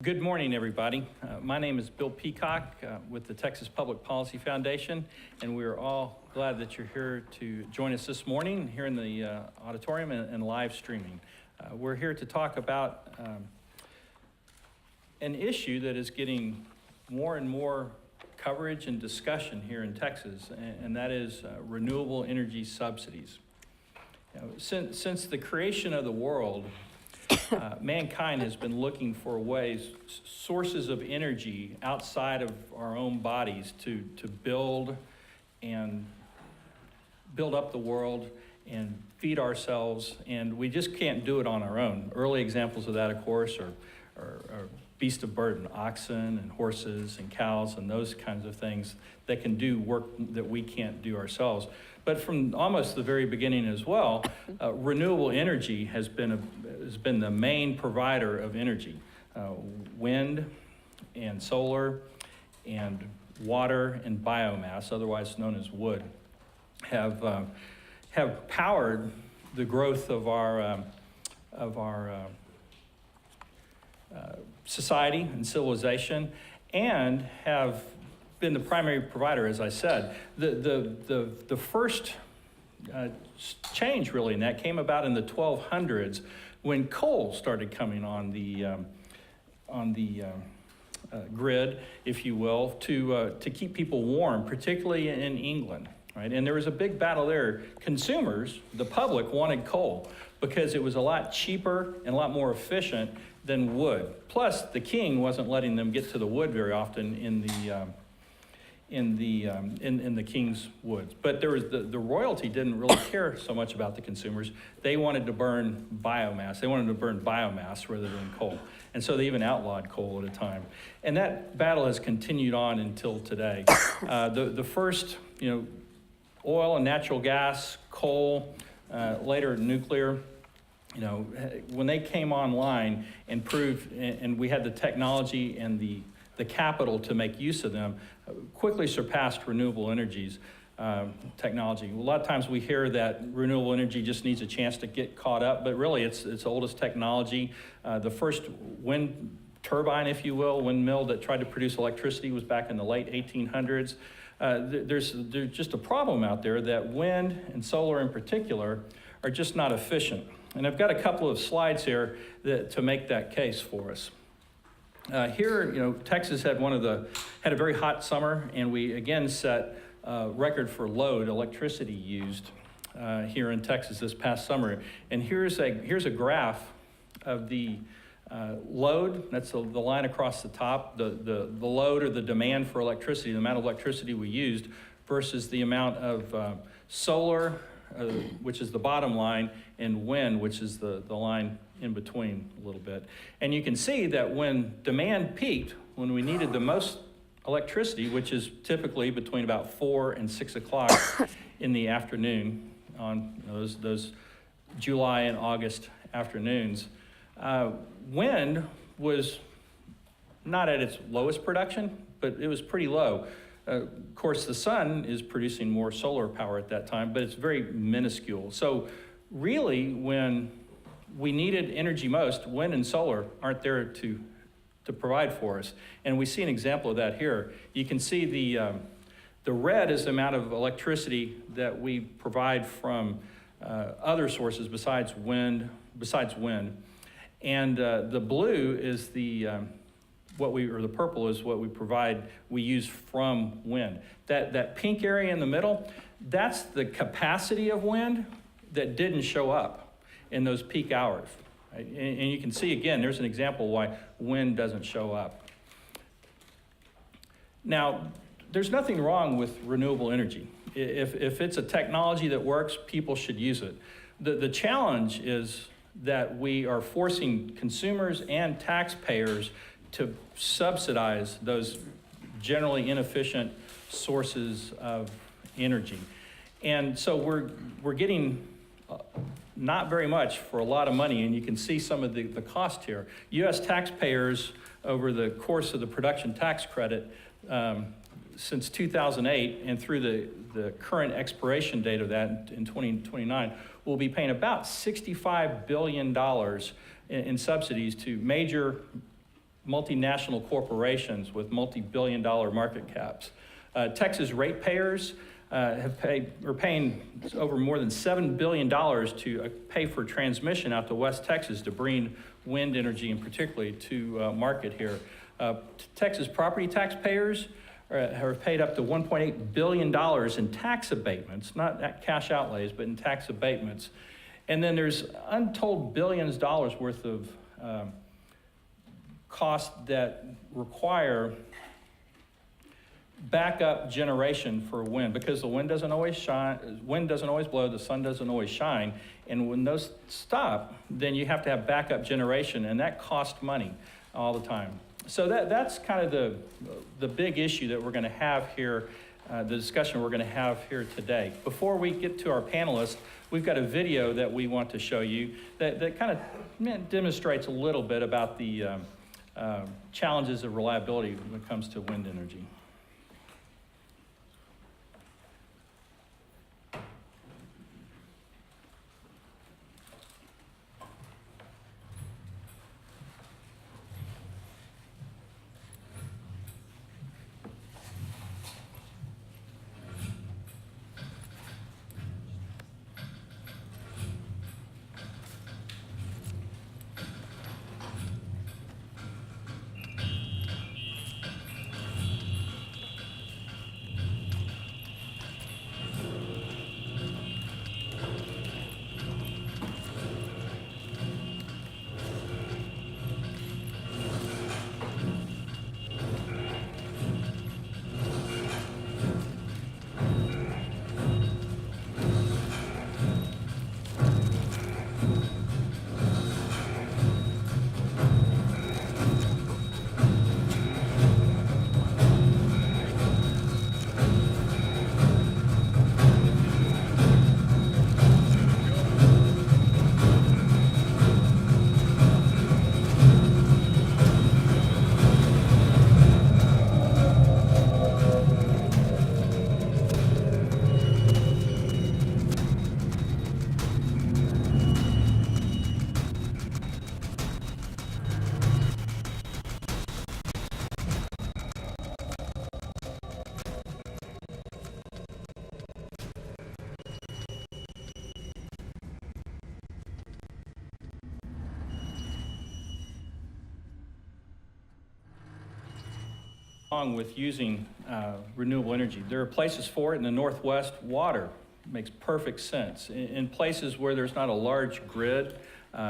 Good morning, everybody. My name is Bill Peacock with the Texas Public Policy Foundation, and we're all glad that you're here to join us this morning here in the auditorium and live streaming. We're here to talk about an issue that is getting more and more coverage and discussion here in Texas, and that is renewable energy subsidies. Since the creation of the world, mankind has been looking for ways, sources of energy outside of our own bodies to build up the world and feed ourselves, and we just can't do it on our own. Early examples of that, of course, are beasts of burden, oxen and horses and cows and those kinds of things that can do work that we can't do ourselves. But from almost the very beginning as well, renewable energy has been the main provider of energy. Wind and solar and water and biomass, otherwise known as wood, have powered the growth of our society and civilization, and have been the primary provider, as I said. The first change really in that came about in the 1200s when coal started coming on the grid, if you will, to keep people warm, particularly in England, right? And there was a big battle there. Consumers, the public, wanted coal because it was a lot cheaper and a lot more efficient than wood. Plus, the king wasn't letting them get to the wood very often in the king's woods. But there was the royalty didn't really care so much about the consumers. They wanted to burn biomass. They wanted to burn biomass rather than coal. And so they even outlawed coal at a time. And that battle has continued on until today. The first, oil and natural gas, coal, later nuclear, when they came online and proved, and we had the technology and the capital to make use of them, quickly surpassed renewable energies technology. A lot of times we hear that renewable energy just needs a chance to get caught up, but really it's oldest technology. The first wind turbine, if you will, windmill that tried to produce electricity was back in the late 1800s. There's just a problem out there that wind and solar in particular are just not efficient. And I've got a couple of slides here to make that case for us. Here, Texas had a very hot summer, and we again set a record for load electricity used here in Texas this past summer. And here's a graph of the load. That's the line across the top. The load or the demand for electricity, the amount of electricity we used, versus the amount of solar, which is the bottom line, and wind, which is the line in between a little bit. And you can see that when demand peaked, when we needed the most electricity, which is typically between about 4 and 6 o'clock in the afternoon on those July and August afternoons, wind was not at its lowest production, but it was pretty low. Of course, the sun is producing more solar power at that time, but it's very minuscule. So really, when we needed energy most, wind and solar aren't there to provide for us. And we see an example of that here. You can see the red is the amount of electricity that we provide from other sources besides wind. And the blue is the purple is what we use from wind. That pink area in the middle, that's the capacity of wind that didn't show up in those peak hours. Right? And you can see, again, there's an example why wind doesn't show up. Now, there's nothing wrong with renewable energy. If it's a technology that works, people should use it. The challenge is that we are forcing consumers and taxpayers to subsidize those generally inefficient sources of energy. And so we're getting not very much for a lot of money, and you can see some of the cost here. U.S. taxpayers, over the course of the production tax credit, since 2008 and through the current expiration date of that in 2029, will be paying about $65 billion in subsidies to major multinational corporations with multi-billion-dollar market caps. Texas ratepayers are paying over more than $7 billion to pay for transmission out to West Texas to bring wind energy, and particularly to market here. Texas property taxpayers have paid up to $1.8 billion in tax abatements, not cash outlays, but in tax abatements. And then there's untold billions of dollars worth of costs that require backup generation for wind, because the wind doesn't always blow, the sun doesn't always shine, and when those stop, then you have to have backup generation, and that costs money all the time. So that's kind of the big issue that we're going to have here, the discussion we're going to have here today. Before we get to our panelists, we've got a video that we want to show you that kind of demonstrates a little bit about the challenges of reliability when it comes to wind energy. Along with using renewable energy. There are places for it in the Northwest. Water makes perfect sense. In places where there's not a large grid,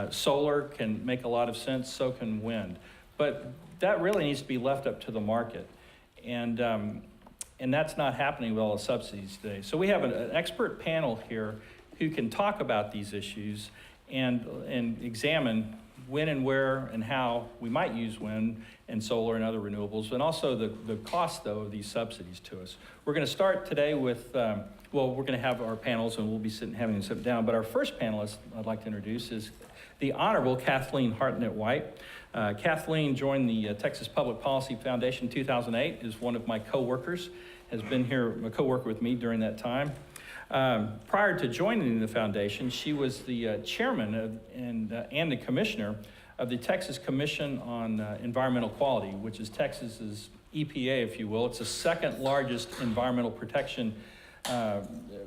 solar can make a lot of sense, so can wind. But that really needs to be left up to the market. And that's not happening with all the subsidies today. So we have an expert panel here who can talk about these issues and examine when and where and how we might use wind and solar and other renewables, and also the cost, though, of these subsidies to us. We're going to start today with, we're going to have our panels, and we'll be having them sit down. But our first panelist I'd like to introduce is the Honorable Kathleen Hartnett-White. Kathleen joined the Texas Public Policy Foundation in 2008, is one of my co-workers, has been here, a co-worker with me during that time. Prior to joining the foundation, she was the chairman and the commissioner of the Texas Commission on Environmental Quality, which is Texas's EPA, if you will. It's the second largest environmental protection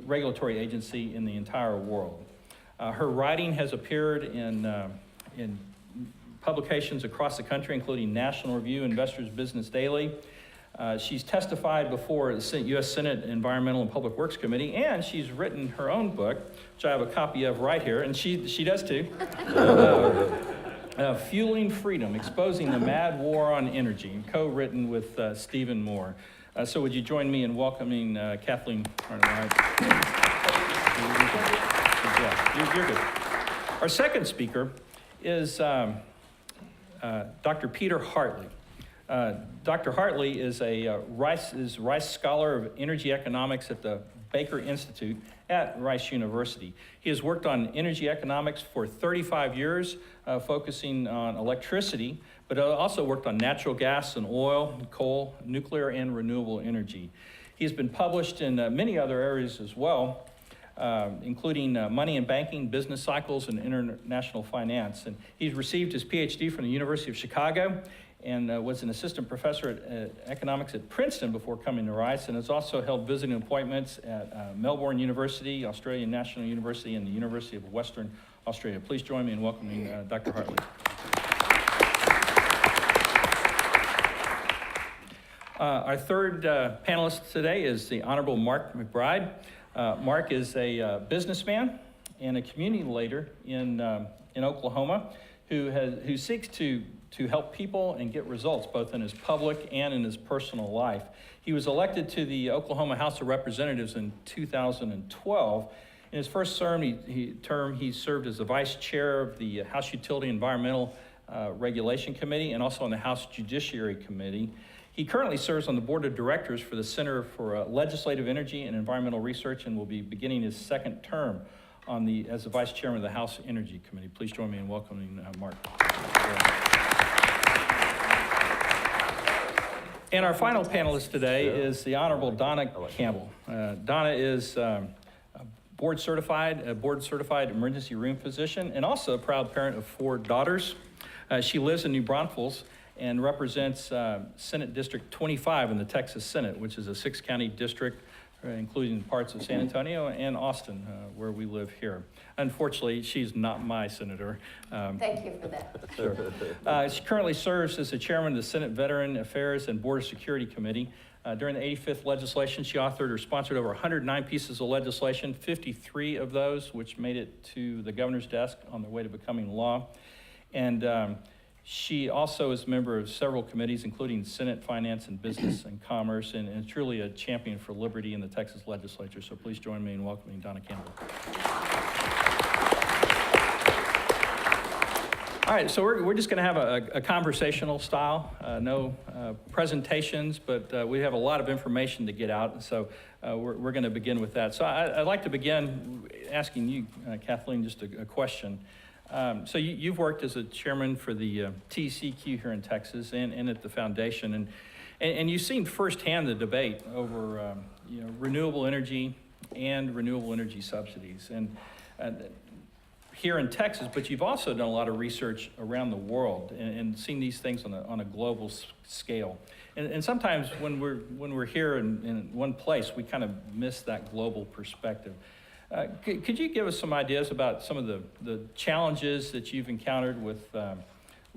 regulatory agency in the entire world. Her writing has appeared in publications across the country, including National Review, Investors Business Daily. She's testified before the U.S. Senate Environmental and Public Works Committee, and she's written her own book, which I have a copy of right here, and she does too. Fueling Freedom, Exposing the Mad War on Energy, co-written with Stephen Moore. So would you join me in welcoming Kathleen Hartnett-White? You're good. Our second speaker is Dr. Peter Hartley. Dr. Hartley is a Rice Scholar of Energy Economics at the Baker Institute at Rice University. He has worked on energy economics for 35 years, focusing on electricity, but also worked on natural gas and oil, coal, nuclear, and renewable energy. He's been published in many other areas as well, including money and banking, business cycles, and international finance. And he's received his PhD from the University of Chicago and was an assistant professor at economics at Princeton before coming to Rice, and has also held visiting appointments at Melbourne University, Australian National University, and the University of Western Australia. Please join me in welcoming Dr. Hartley. Our third panelist today is the Honorable Mark McBride. Mark is a businessman and a community leader in Oklahoma who seeks to help people and get results both in his public and in his personal life. He was elected to the Oklahoma House of Representatives in 2012. In his first term, he served as the vice chair of the House Utility Environmental Regulation Committee and also on the House Judiciary Committee. He currently serves on the board of directors for the Center for Legislative Energy and Environmental Research and will be beginning his second term as the vice chairman of the House Energy Committee. Please join me in welcoming Mark. And our final panelist today is the Honorable Donna Campbell. Donna is a board certified emergency room physician and also a proud parent of 4 daughters. She lives in New Braunfels and represents Senate District 25 in the Texas Senate, which is a 6-county district, including parts of San Antonio and Austin, where we live here. Unfortunately, she's not my senator. Thank you for that. Sure. She currently serves as the chairman of the Senate Veteran Affairs and Border Security Committee. During the 85th legislation, she authored or sponsored over 109 pieces of legislation, 53 of those which made it to the governor's desk on their way to becoming law. And she also is a member of several committees, including Senate Finance and Business and Commerce, and truly a champion for liberty in the Texas legislature. So please join me in welcoming Donna Campbell. All right, so we're just going to have a conversational style, no presentations, but we have a lot of information to get out, so we're going to begin with that. So I'd like to begin asking you, Kathleen, just a question. So you've worked as a chairman for the TCQ here in Texas and at the foundation, and you've seen firsthand the debate over renewable energy and renewable energy subsidies, and here in Texas, but you've also done a lot of research around the world and seen these things on a global scale. And sometimes when we're here in one place, we kind of miss that global perspective. Could you give us some ideas about some of the challenges that you've encountered with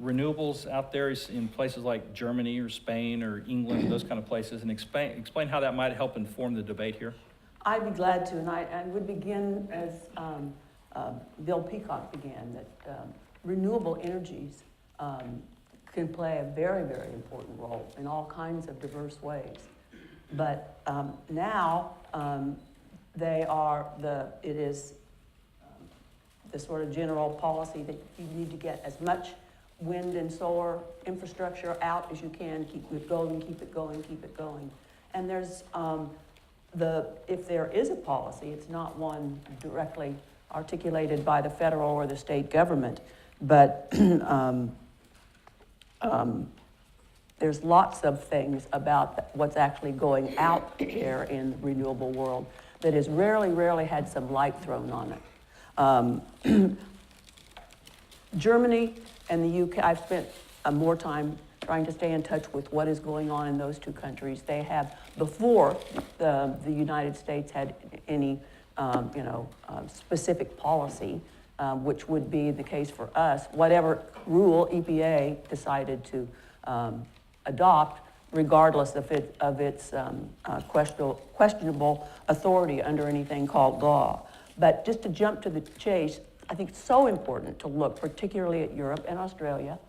renewables out there in places like Germany or Spain or England, those kind of places, and explain how that might help inform the debate here? I'd be glad to, and I would begin as Bill Peacock began, that renewable energies can play a very, very important role in all kinds of diverse ways. But now, it is the sort of general policy that you need to get as much wind and solar infrastructure out as you can, keep it going, keep it going, keep it going. And there's, if there is a policy, it's not one directly articulated by the federal or the state government, but there's lots of things about what's actually going out there in the renewable world that has rarely had some light thrown on it. Germany and the UK, I've spent more time trying to stay in touch with what is going on in those two countries. They have, before the United States had any specific policy, which would be the case for us, whatever rule EPA decided to adopt, regardless of its questionable authority under anything called law. But just to jump to the chase, I think it's so important to look particularly at Europe and Australia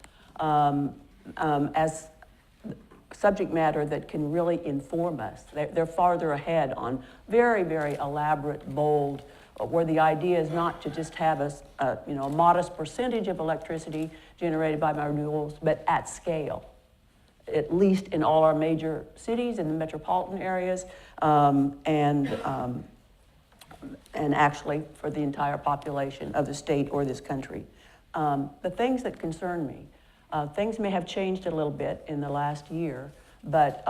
as subject matter that can really inform us. They're farther ahead on very, very elaborate, bold, where the idea is not to just have a modest percentage of electricity generated by renewables, but at scale, at least in all our major cities and the metropolitan areas, and actually for the entire population of the state or this country. The things that concern me, things may have changed a little bit in the last year, but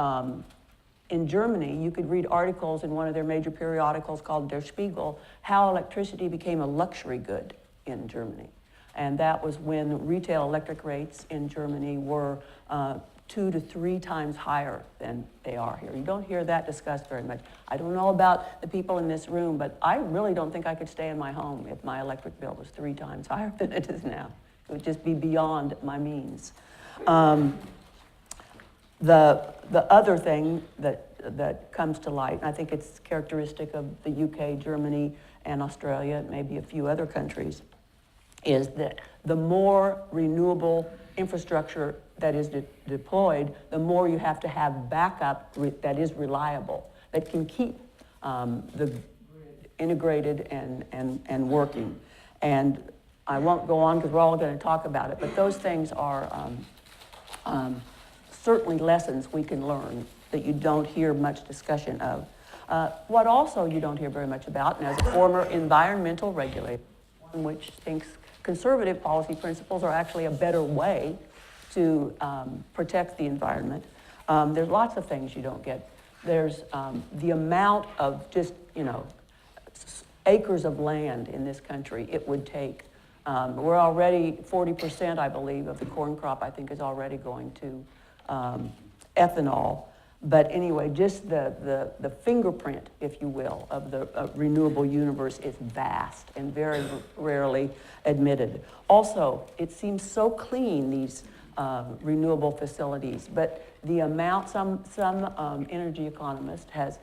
in Germany, you could read articles in one of their major periodicals called Der Spiegel, how electricity became a luxury good in Germany. And that was when retail electric rates in Germany were 2 to 3 times higher than they are here. You don't hear that discussed very much. I don't know about the people in this room, but I really don't think I could stay in my home if my electric bill was 3 times higher than it is now. It would just be beyond my means. The other thing that comes to light, and I think it's characteristic of the UK, Germany, and Australia, and maybe a few other countries, is that the more renewable infrastructure that is deployed, the more you have to have backup that is reliable, that can keep the grid integrated and working. And I won't go on because we're all going to talk about it, but those things are certainly lessons we can learn that you don't hear much discussion of. What also you don't hear very much about, and as a former environmental regulator, one which thinks conservative policy principles are actually a better way to protect the environment. There's lots of things you don't get. There's the amount of just, acres of land in this country it would take. We're already 40%, I believe, of the corn crop, I think, is already going to ethanol. But anyway, just the fingerprint, if you will, of the renewable universe is vast and very rarely admitted. Also, it seems so clean, these renewable facilities, but the amount, some energy economist has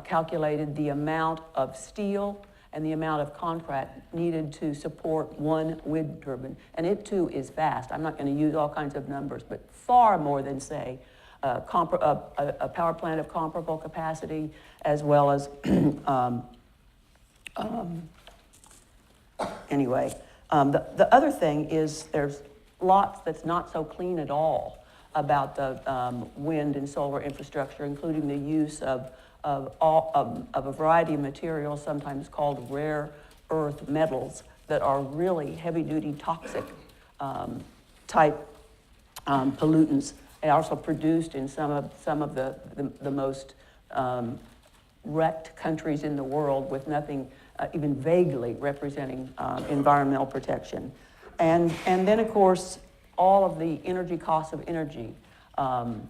calculated the amount of steel and the amount of concrete needed to support one wind turbine, and it too is vast. I'm not going to use all kinds of numbers, but far more than, say, a power plant of comparable capacity, as well as, anyway. The other thing is there's lots that's not so clean at all about the wind and solar infrastructure, including the use of a variety of materials, sometimes called rare earth metals, that are really heavy-duty toxic type pollutants. They are also produced in some of the most wrecked countries in the world, with nothing even vaguely representing environmental protection. And then, of course, all of the energy costs of energy. And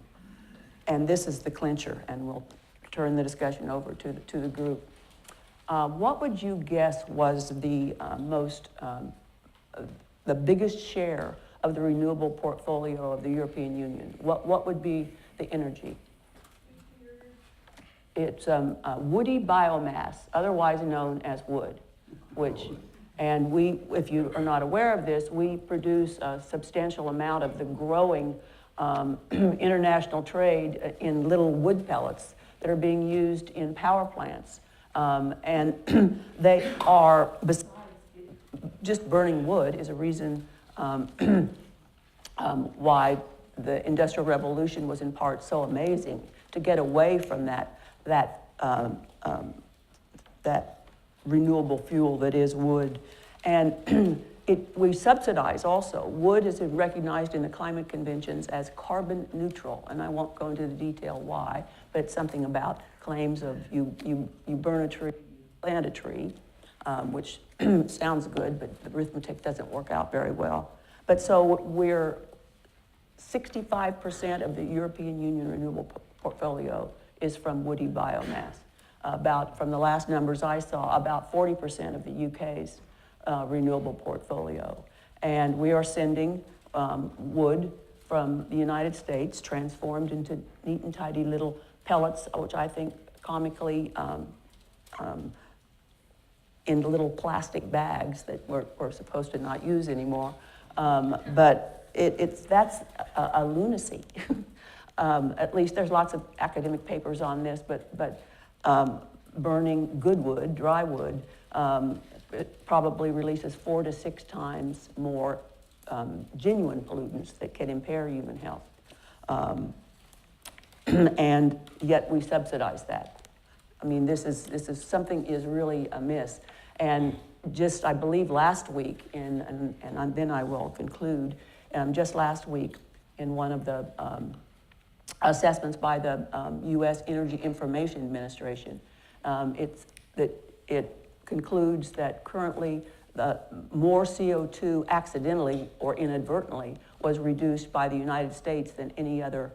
this is the clincher, and we'll turn the discussion over to the group. What would you guess was the biggest share of the renewable portfolio of the European Union? What would be the energy? It's woody biomass, otherwise known as wood, and we, if you are not aware of this, we produce a substantial amount of the growing international trade in little wood pellets that are being used in power plants. And they are, besides just burning wood is a reason why the Industrial Revolution was in part so amazing, to get away from that renewable fuel that is wood. And we subsidize also. Wood is recognized in the climate conventions as carbon neutral, and I won't go into the detail why, but it's something about claims of you burn a tree, plant a tree, which sounds good, but the arithmetic doesn't work out very well. But so we're 65% of the European Union renewable portfolio is from woody biomass. From the last numbers I saw, about 40% of the UK's renewable portfolio. And we are sending wood from the United States, transformed into neat and tidy little pellets, which I think comically in little plastic bags that we're supposed to not use anymore. But that's a lunacy. At least there's lots of academic papers on this, but burning good wood, dry wood, it probably releases 4 to 6 times more genuine pollutants that can impair human health. And yet we subsidize that. I mean, this is something is really amiss. And just, I believe last week, and then I will conclude, just last week in one of the assessments by the U.S. Energy Information Administration, it concludes that currently more CO2 accidentally or inadvertently was reduced by the United States than any other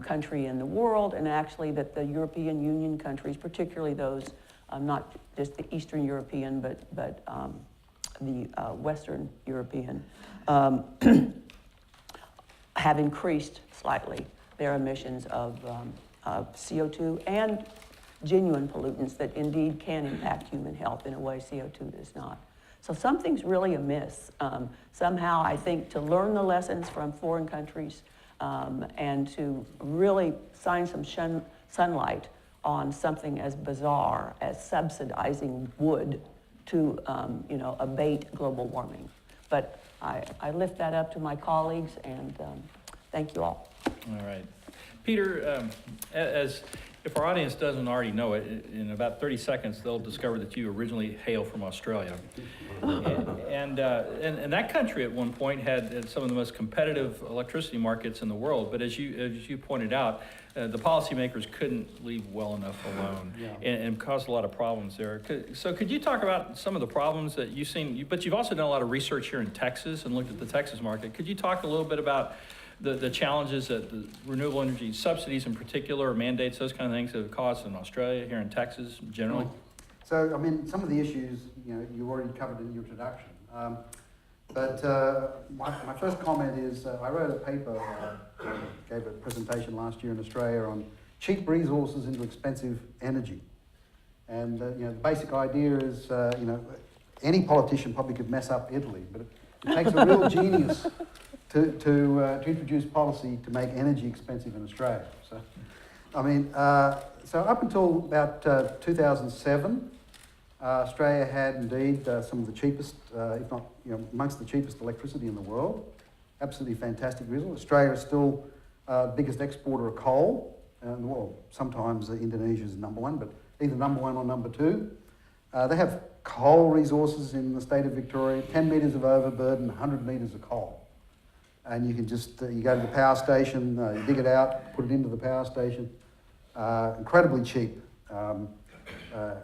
country in the world, and actually that the European Union countries, particularly those, not just the Eastern European, but the Western European, have increased slightly their emissions of CO2 and genuine pollutants that indeed can impact human health in a way CO2 does not. So something's really amiss. Somehow I think to learn the lessons from foreign countries and to really shine some sunlight on something as bizarre as subsidizing wood to abate global warming. But I lift that up to my colleagues, and thank you all. All right. Peter, if our audience doesn't already know it, in about 30 seconds, they'll discover that you originally hail from Australia. And that country at one point had some of the most competitive electricity markets in the world, but as you pointed out, the policymakers couldn't leave well enough alone, and caused a lot of problems there. So could you talk about some of the problems that you've seen, but you've also done a lot of research here in Texas and looked at the Texas market. Could you talk a little bit about the challenges that the renewable energy subsidies in particular, or mandates, those kind of things have caused in Australia, here in Texas generally? So, I mean, some of the issues, you already covered in your introduction. But my first comment is I wrote a paper, gave a presentation last year in Australia on cheap resources into expensive energy. And, the basic idea is, any politician probably could mess up Italy, but it takes a real genius to introduce policy to make energy expensive in Australia. So, I mean, so up until about 2007, Australia had indeed some of the cheapest, if not, amongst the cheapest electricity in the world. Absolutely fantastic result. Australia is still the biggest exporter of coal in the world. Sometimes Indonesia is number one, but either number one or number two. They have coal resources in the state of Victoria, 10 metres of overburden, 100 metres of coal. And you can just, you go to the power station, you dig it out, put it into the power station. Incredibly cheap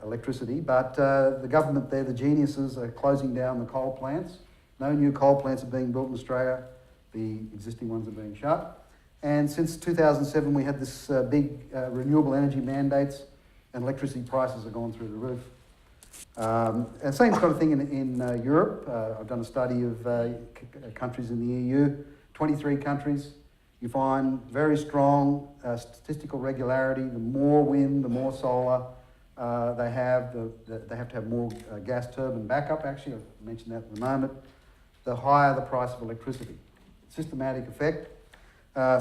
electricity, but the government there, the geniuses, are closing down the coal plants. No new coal plants are being built in Australia. The existing ones are being shut. And since 2007, we had this big renewable energy mandates, and electricity prices have gone through the roof. And same kind of thing in Europe. I've done a study of countries in the EU, 23 countries. You find very strong statistical regularity. The more wind, the more solar they have. They have to have more gas turbine backup, actually. I'll mention that in a moment. The higher the price of electricity. Systematic effect,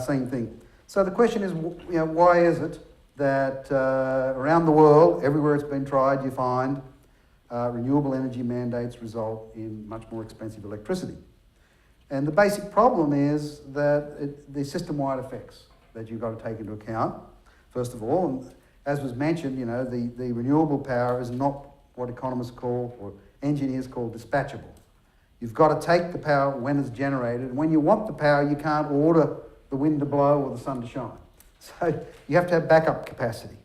same thing. So the question is, why is it that around the world, everywhere it's been tried, you find renewable energy mandates result in much more expensive electricity? And the basic problem is that the system-wide effects that you've got to take into account, first of all. And as was mentioned, the renewable power is not what economists call, or engineers call, dispatchable. You've got to take the power when it's generated, and when you want the power, you can't order the wind to blow or the sun to shine. So you have to have backup capacity.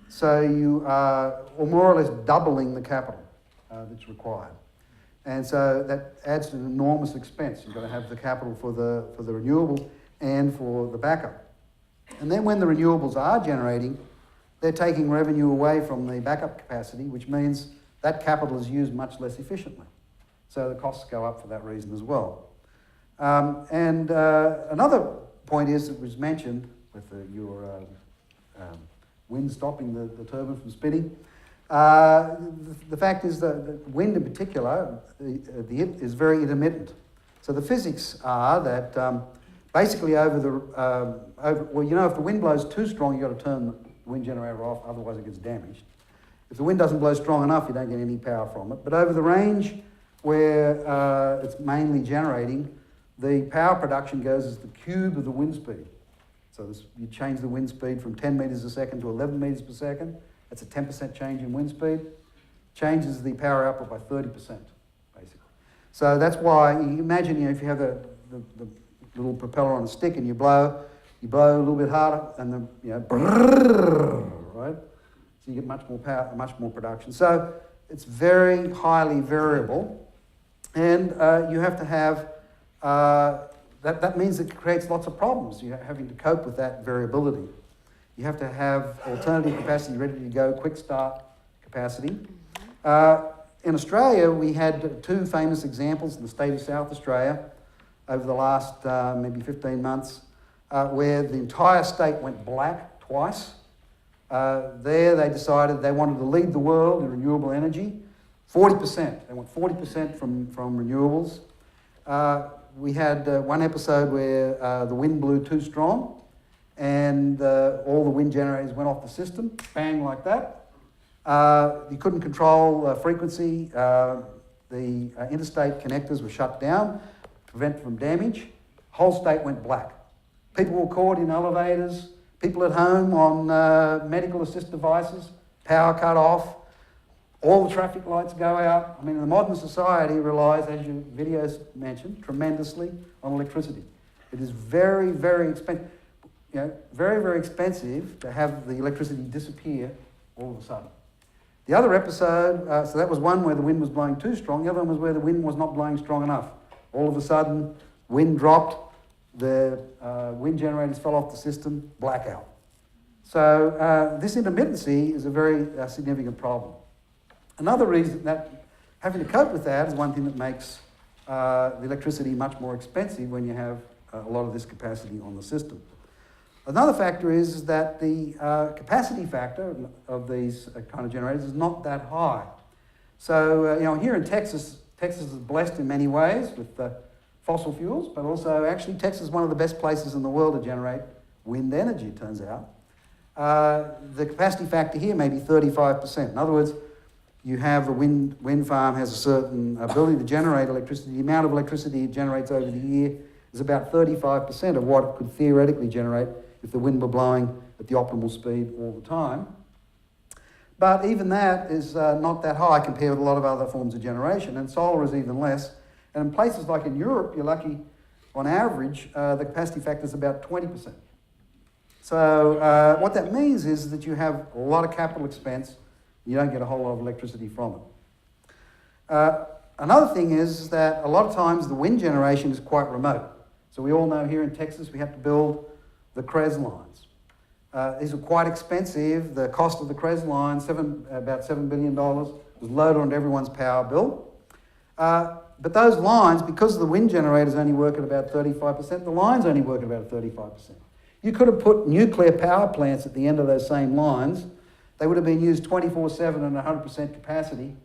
So you are more or less doubling the capital that's required. And so that adds an enormous expense. You've got to have the capital for the renewable and for the backup. And then when the renewables are generating, they're taking revenue away from the backup capacity, which means that capital is used much less efficiently. So the costs go up for that reason as well. Another point is, that was mentioned with your wind stopping the turbine from spinning. The fact is that wind in particular is very intermittent. So the physics are that basically if the wind blows too strong, you've got to turn the wind generator off, otherwise it gets damaged. If the wind doesn't blow strong enough, you don't get any power from it. But over the range where it's mainly generating, the power production goes as the cube of the wind speed. So you change the wind speed from 10 metres a second to 11 metres per second. That's a 10% change in wind speed. Changes the power output by 30%, basically. So that's why you imagine, if you have the little propeller on a stick and you blow a little bit harder, and right? So you get much more power, much more production. So it's very highly variable And you have to have, that means it creates lots of problems. You're having to cope with that variability. You have to have alternative capacity ready to go, quick start capacity. In Australia, we had two famous examples in the state of South Australia over the last maybe 15 months, where the entire state went black twice. There they decided they wanted to lead the world in renewable energy. 40%. They want 40% from renewables. We had one episode where the wind blew too strong and all the wind generators went off the system, bang, like that. You couldn't control frequency. The interstate connectors were shut down to prevent from damage. Whole state went black. People were caught in elevators, people at home on medical assist devices, power cut off, all the traffic lights go out. I mean, the modern society relies, as your videos mentioned, tremendously on electricity. It is very, very expensive, very, very expensive to have the electricity disappear all of a sudden. The other episode, so that was one where the wind was blowing too strong. The other one was where the wind was not blowing strong enough. All of a sudden, wind dropped, the wind generators fell off the system, blackout. So this intermittency is a very significant problem. Another reason that having to cope with that is one thing that makes the electricity much more expensive when you have a lot of this capacity on the system. Another factor is that the capacity factor of these kind of generators is not that high. So, here in Texas, Texas is blessed in many ways with fossil fuels, but also actually Texas is one of the best places in the world to generate wind energy, it turns out. The capacity factor here may be 35%. In other words, you have a wind farm has a certain ability to generate electricity. The amount of electricity it generates over the year is about 35% of what it could theoretically generate if the wind were blowing at the optimal speed all the time. But even that is not that high compared with a lot of other forms of generation, and solar is even less. And in places like in Europe, you're lucky, on average, the capacity factor is about 20%. So what that means is that you have a lot of capital expense, you don't get a whole lot of electricity from it. Another thing is that a lot of times the wind generation is quite remote. So we all know here in Texas we have to build the CREZ lines. These are quite expensive. The cost of the CREZ line, about $7 billion, was loaded onto everyone's power bill. But those lines, because the wind generators only work at about 35%, the lines only work at about 35%. You could have put nuclear power plants at the end of those same lines. They would have been used 24/7 and 100% capacity,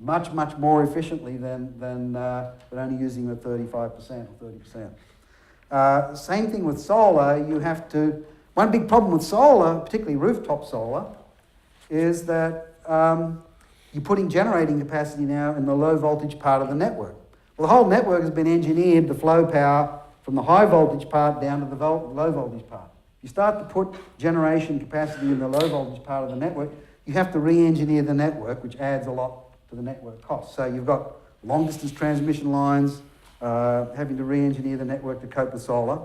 much, much more efficiently than only using the 35% or 30%. Same thing with solar. One big problem with solar, particularly rooftop solar, is that you're putting generating capacity now in the low voltage part of the network. Well, the whole network has been engineered to flow power from the high voltage part down to the low voltage part. If you start to put generation capacity in the low voltage part of the network, you have to re-engineer the network, which adds a lot to the network cost. So you've got long distance transmission lines, having to re-engineer the network to cope with solar.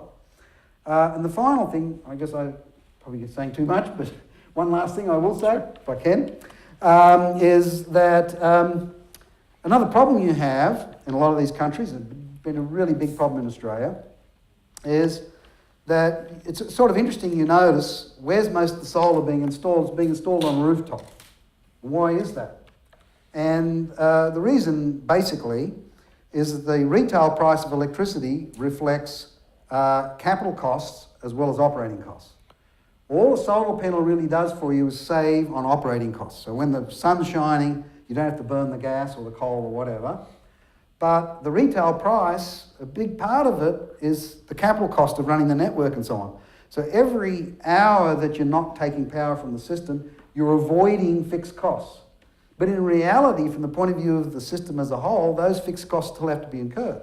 And the final thing, I guess I probably get saying too much, but one last thing I will say, if I can, is that another problem you have in a lot of these countries, and it's been a really big problem in Australia, is that it's sort of interesting you notice where's most of the solar being installed. It's being installed on rooftop. Why is that? And the reason basically is that the retail price of electricity reflects capital costs as well as operating costs. All a solar panel really does for you is save on operating costs. So when the sun's shining, you don't have to burn the gas or the coal or whatever. But the retail price, a big part of it is the capital cost of running the network and so on. So every hour that you're not taking power from the system, you're avoiding fixed costs. But in reality, from the point of view of the system as a whole, those fixed costs still have to be incurred.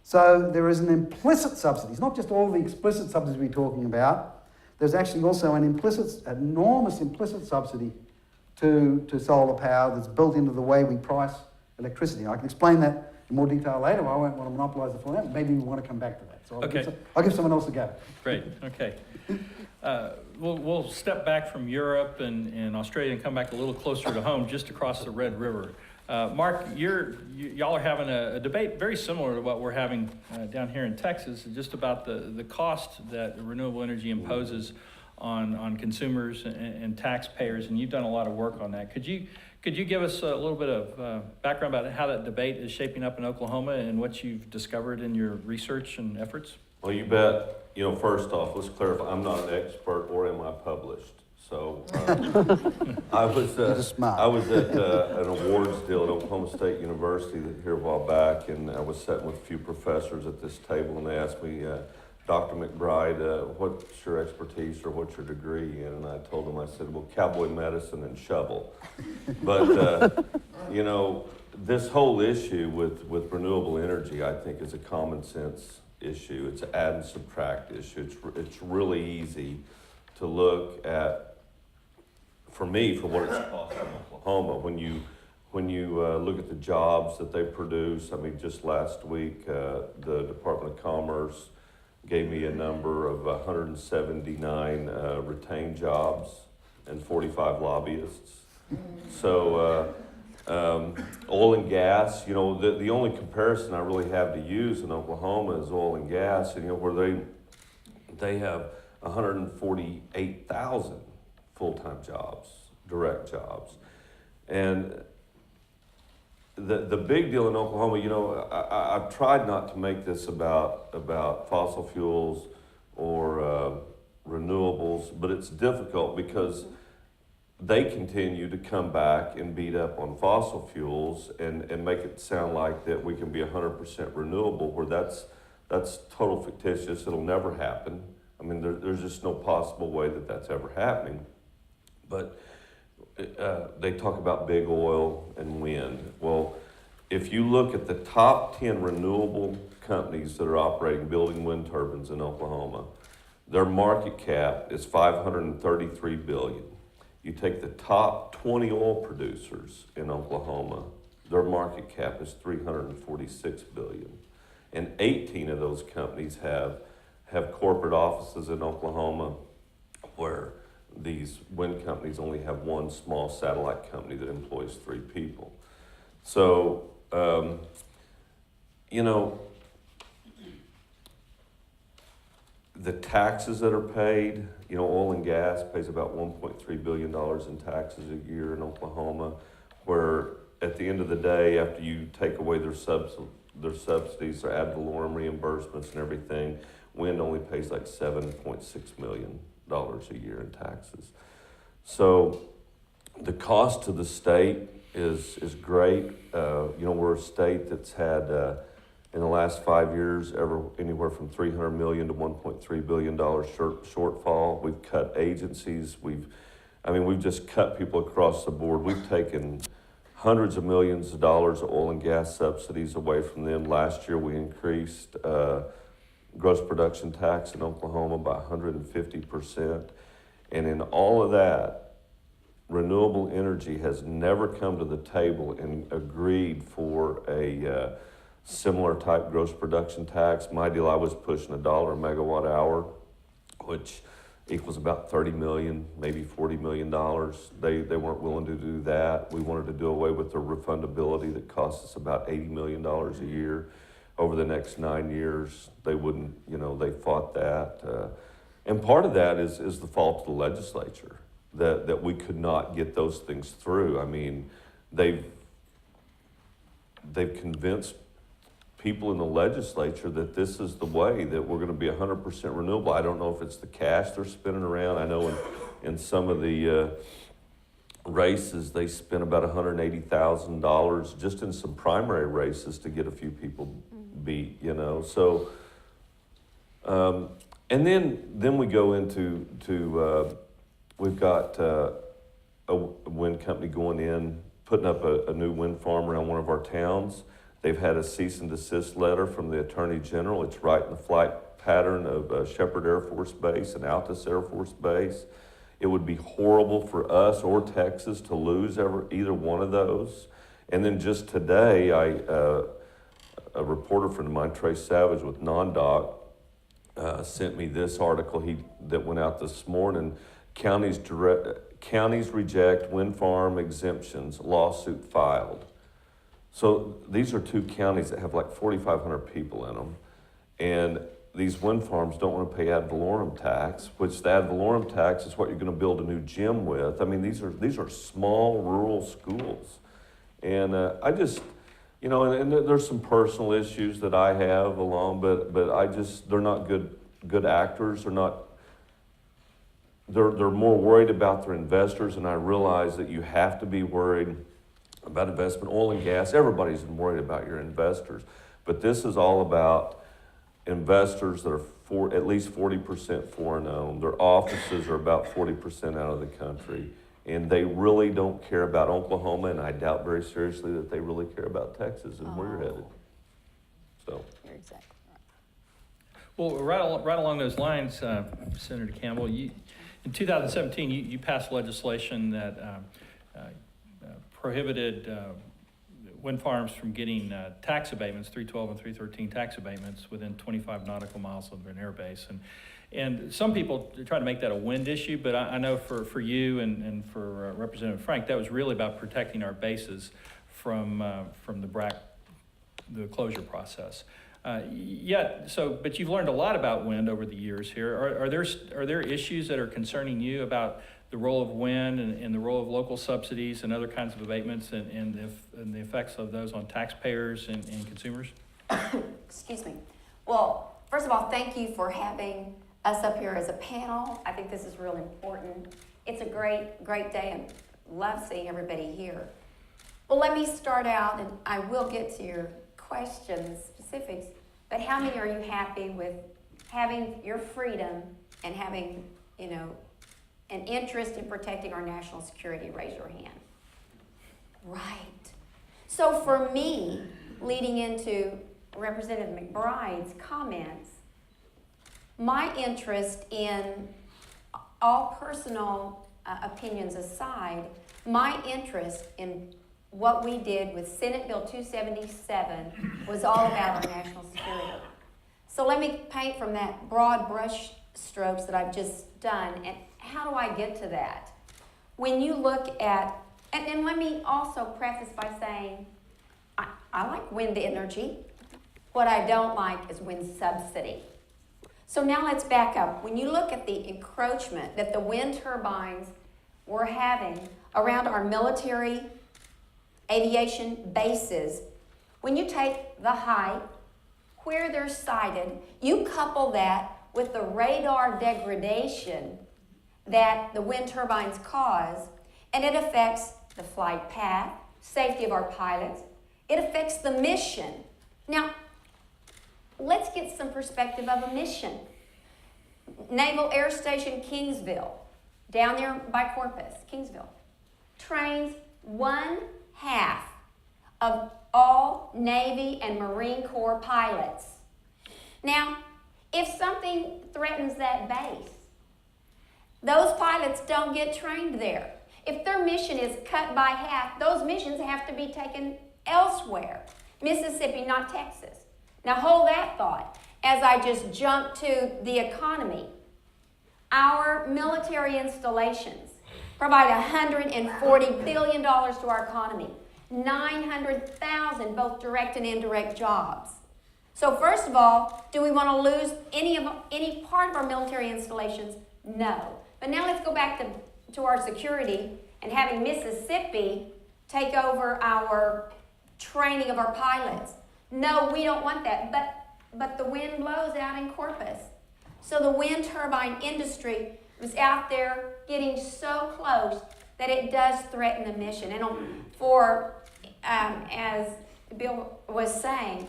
So there is an implicit subsidy. It's not just all the explicit subsidies we're talking about. There's actually also an enormous implicit subsidy to solar power that's built into the way we price electricity. I can explain that in more detail later. I won't want to monopolise the floor. Maybe we want to come back to that. So I'll give someone else a go. Great, okay. We'll step back from Europe and Australia and come back a little closer to home, just across the Red River. Mark, y'all are having a debate very similar to what we're having down here in Texas, just about the cost that renewable energy imposes on consumers and taxpayers, and you've done a lot of work on that. Could you give us a little bit of background about how that debate is shaping up in Oklahoma and what you've discovered in your research and efforts? Well, you bet. First off, let's clarify, I'm not an expert or am I published. So I was at an awards deal at Oklahoma State University here a while back, and I was sitting with a few professors at this table, and they asked me, Dr. McBride, what's your expertise or what's your degree in? And I told them, I said, well, cowboy medicine and shovel. But, this whole issue with renewable energy, I think, is a common sense issue. It's an add and subtract issue. It's really easy to look at, for me, for what it's costing Oklahoma. When you look at the jobs that they produce, I mean, just last week, the Department of Commerce gave me a number of 179 retained jobs and 45 lobbyists. So oil and gas, the only comparison I really have to use in Oklahoma is oil and gas, where they have 148,000 full-time jobs, direct jobs. And the big deal in Oklahoma, I've tried not to make this about fossil fuels or renewables, but it's difficult because they continue to come back and beat up on fossil fuels and make it sound like that we can be 100% renewable, where that's total fictitious. It'll never happen. I mean, there's just no possible way that that's ever happening. But they talk about big oil and wind. Well, if you look at the top 10 renewable companies that are operating, building wind turbines in Oklahoma, their market cap is $533 billion. You take the top 20 oil producers in Oklahoma, their market cap is $346 billion. And 18 of those companies have corporate offices in Oklahoma, where these wind companies only have one small satellite company that employs 3 people. So, the taxes that are paid, oil and gas pays about $1.3 billion in taxes a year in Oklahoma, where at the end of the day, after you take away their subsidies, their ad valorem reimbursements and everything, wind only pays like $7.6 million a year in taxes. So the cost to the state is great. We're a state that's had in the last 5 years anywhere from $300 million to $1.3 billion shortfall. We've cut agencies. We've just cut people across the board. We've taken hundreds of millions of dollars of oil and gas subsidies away from them. Last year we increased gross production tax in Oklahoma by 150%. And in all of that, renewable energy has never come to the table and agreed for a similar type gross production tax. My deal, I was pushing $1 a megawatt hour, which equals about 30 million, maybe $40 million. They weren't willing to do that. We wanted to do away with the refundability that costs us about $80 million a year. Over the next 9 years, they wouldn't, they fought that. And part of that is the fault of the legislature, that we could not get those things through. I mean, they've convinced people in the legislature that this is the way, that we're going to be 100% renewable. I don't know if it's the cash they're spinning around. I know in some of the races, they spent about $180,000 just in some primary races to get a few people beat, So, and then we go into we've got a wind company going in, putting up a new wind farm around one of our towns. They've had a cease and desist letter from the Attorney General. It's right in the flight pattern of Shepherd Air Force Base and Altus Air Force Base. It would be horrible for us or Texas to lose either one of those. And then just today, a reporter friend of mine, Trace Savage with NonDoc, sent me this article that went out this morning. Counties reject wind farm exemptions, lawsuit filed. So these are two counties that have like 4,500 people in them. And these wind farms don't want to pay ad valorem tax, which the ad valorem tax is what you're going to build a new gym with. I mean, these are small rural schools. And I just, you know, and there's some personal issues that I have along, but they're not good actors. They're more worried about their investors, and I realize that you have to be worried about investment. Oil and gas, everybody's worried about your investors. But this is all about investors that are at least 40% foreign owned. Their offices are about 40% out of the country. And they really don't care about Oklahoma, and I doubt very seriously that they really care about Texas and where you're headed. So. You're exactly right. Well, right along those lines, Senator Campbell, in 2017, you passed legislation that prohibited wind farms from getting tax abatements, 312 and 313 tax abatements within 25 nautical miles of an air base. And some people try to make that a wind issue, but I know for you and for Representative Frank, that was really about protecting our bases from the closure process. But you've learned a lot about wind over the years here. Are there issues that are concerning you about the role of wind and the role of local subsidies and other kinds of abatements and the effects of those on taxpayers and consumers? Excuse me. Well, first of all, thank you for having us up here as a panel. I think this is really important. It's a great day and love seeing everybody here. Well, let me start out, and I will get to your questions, specifics, but how many are you happy with having your freedom and having, you know, an interest in protecting our national security? Raise your hand. Right. So for me, leading into Representative McBride's comments, my interest in all personal opinions aside, my interest in what we did with Senate Bill 277 was all about our national security. So let me paint from that broad brush strokes that I've just done, and how do I get to that? When you look at, and let me also preface by saying, I like wind energy. What I don't like is wind subsidy. So now let's back up. When you look at the encroachment that the wind turbines were having around our military aviation bases, when you take the height, where they're sited, you couple that with the radar degradation that the wind turbines cause, and it affects the flight path, safety of our pilots. It affects the mission. Now, let's get some perspective of a mission. Naval Air Station Kingsville, down there by Corpus, Kingsville, trains 1/2 of all Navy and Marine Corps pilots. Now, if something threatens that base, those pilots don't get trained there. If their mission is cut by half, those missions have to be taken elsewhere. Mississippi, not Texas. Now hold that thought as I just jump to the economy. Our military installations provide $140 billion to our economy, 900,000 both direct and indirect jobs. So first of all, do we want to lose any part of our military installations? No. But now let's go back to our security and having Mississippi take over our training of our pilots. No, we don't want that. But the wind blows out in Corpus. So the wind turbine industry was out there getting so close that it does threaten the mission. And as Bill was saying,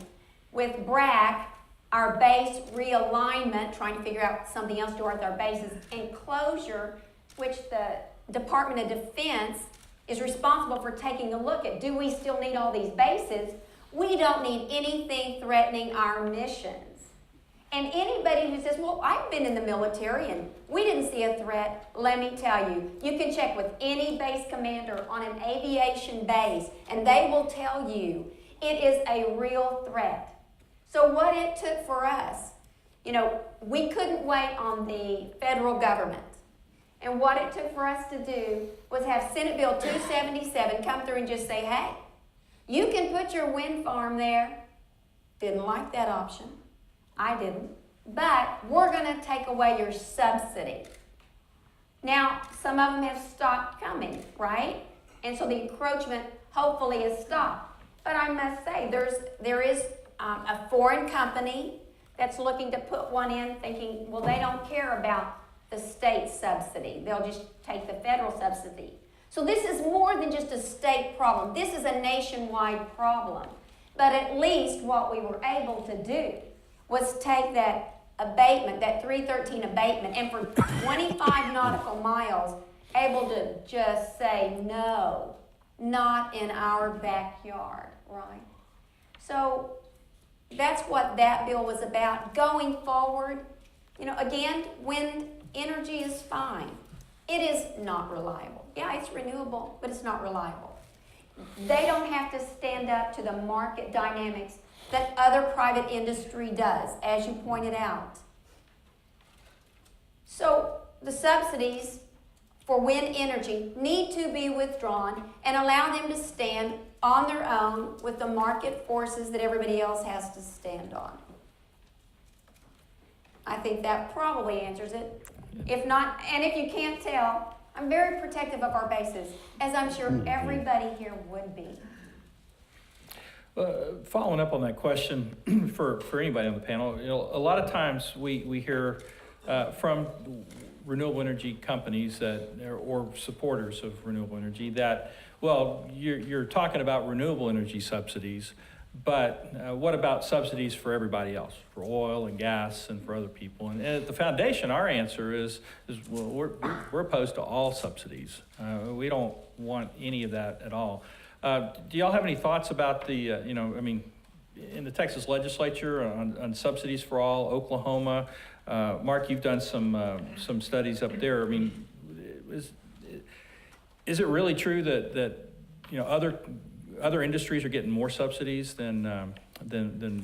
with BRAC, our base realignment, trying to figure out something else to do with our bases, and closure, which the Department of Defense is responsible for taking a look at. Do we still need all these bases? We don't need anything threatening our missions. And anybody who says, well, I've been in the military and we didn't see a threat, let me tell you, you can check with any base commander on an aviation base and they will tell you it is a real threat. So what it took for us, we couldn't wait on the federal government. And what it took for us to do was have Senate Bill 277 come through and just say, hey, You can put your wind farm there. Didn't like that option. I didn't. But we're going to take away your subsidy. Now, some of them have stopped coming, right? And so the encroachment hopefully has stopped. But I must say, there is a foreign company that's looking to put one in thinking, well, they don't care about the state subsidy. They'll just take the federal subsidy. So this is more than just a state problem. This is a nationwide problem. But at least what we were able to do was take that abatement, that 313 abatement, and for 25 nautical miles, able to just say, no, not in our backyard, right? So that's what that bill was about. Going forward, again, wind energy is fine. It is not reliable. Yeah, it's renewable, but it's not reliable. They don't have to stand up to the market dynamics that other private industry does, as you pointed out. So the subsidies for wind energy need to be withdrawn and allow them to stand on their own with the market forces that everybody else has to stand on. I think that probably answers it. If not, and if you can't tell, I'm very protective of our bases, as I'm sure everybody here would be. Following up on that question for anybody on the panel, a lot of times we hear from renewable energy companies or supporters of renewable energy that, well, you're talking about renewable energy subsidies, but what about subsidies for everybody else, for oil and gas and for other people? And at the foundation, our answer is well, we're opposed to all subsidies. We don't want any of that at all. Do y'all have any thoughts about the, in the Texas legislature on subsidies for all, Oklahoma? Mark, you've done some studies up there. I mean, is it really true that other industries are getting more subsidies than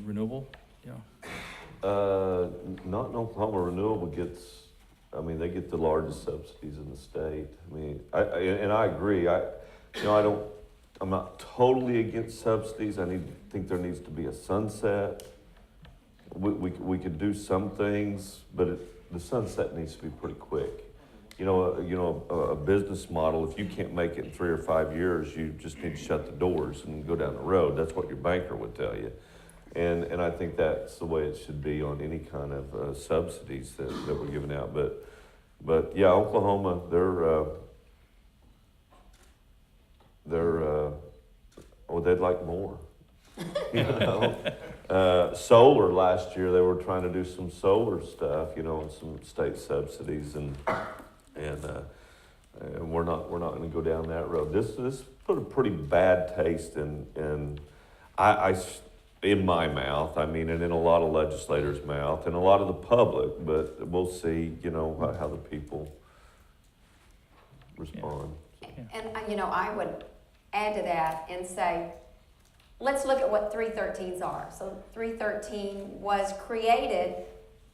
renewable? Not in Oklahoma. Renewable they get the largest subsidies in the state. I agree. I'm not totally against subsidies. I think there needs to be a sunset. We could do some things, but the sunset needs to be pretty quick. A business model, if you can't make it in 3 or 5 years, you just need to shut the doors and go down the road. That's what your banker would tell you. And I think that's the way it should be on any kind of subsidies that we're giving out. But yeah, Oklahoma, they'd like more. Solar last year, they were trying to do some solar stuff, and some state subsidies, and we're not going to go down that road. This put a pretty bad taste in my mouth. And in a lot of legislators' mouth, and a lot of the public. But we'll see, how the people respond. Yeah. And I would add to that and say, let's look at what 313s are. So 313 was created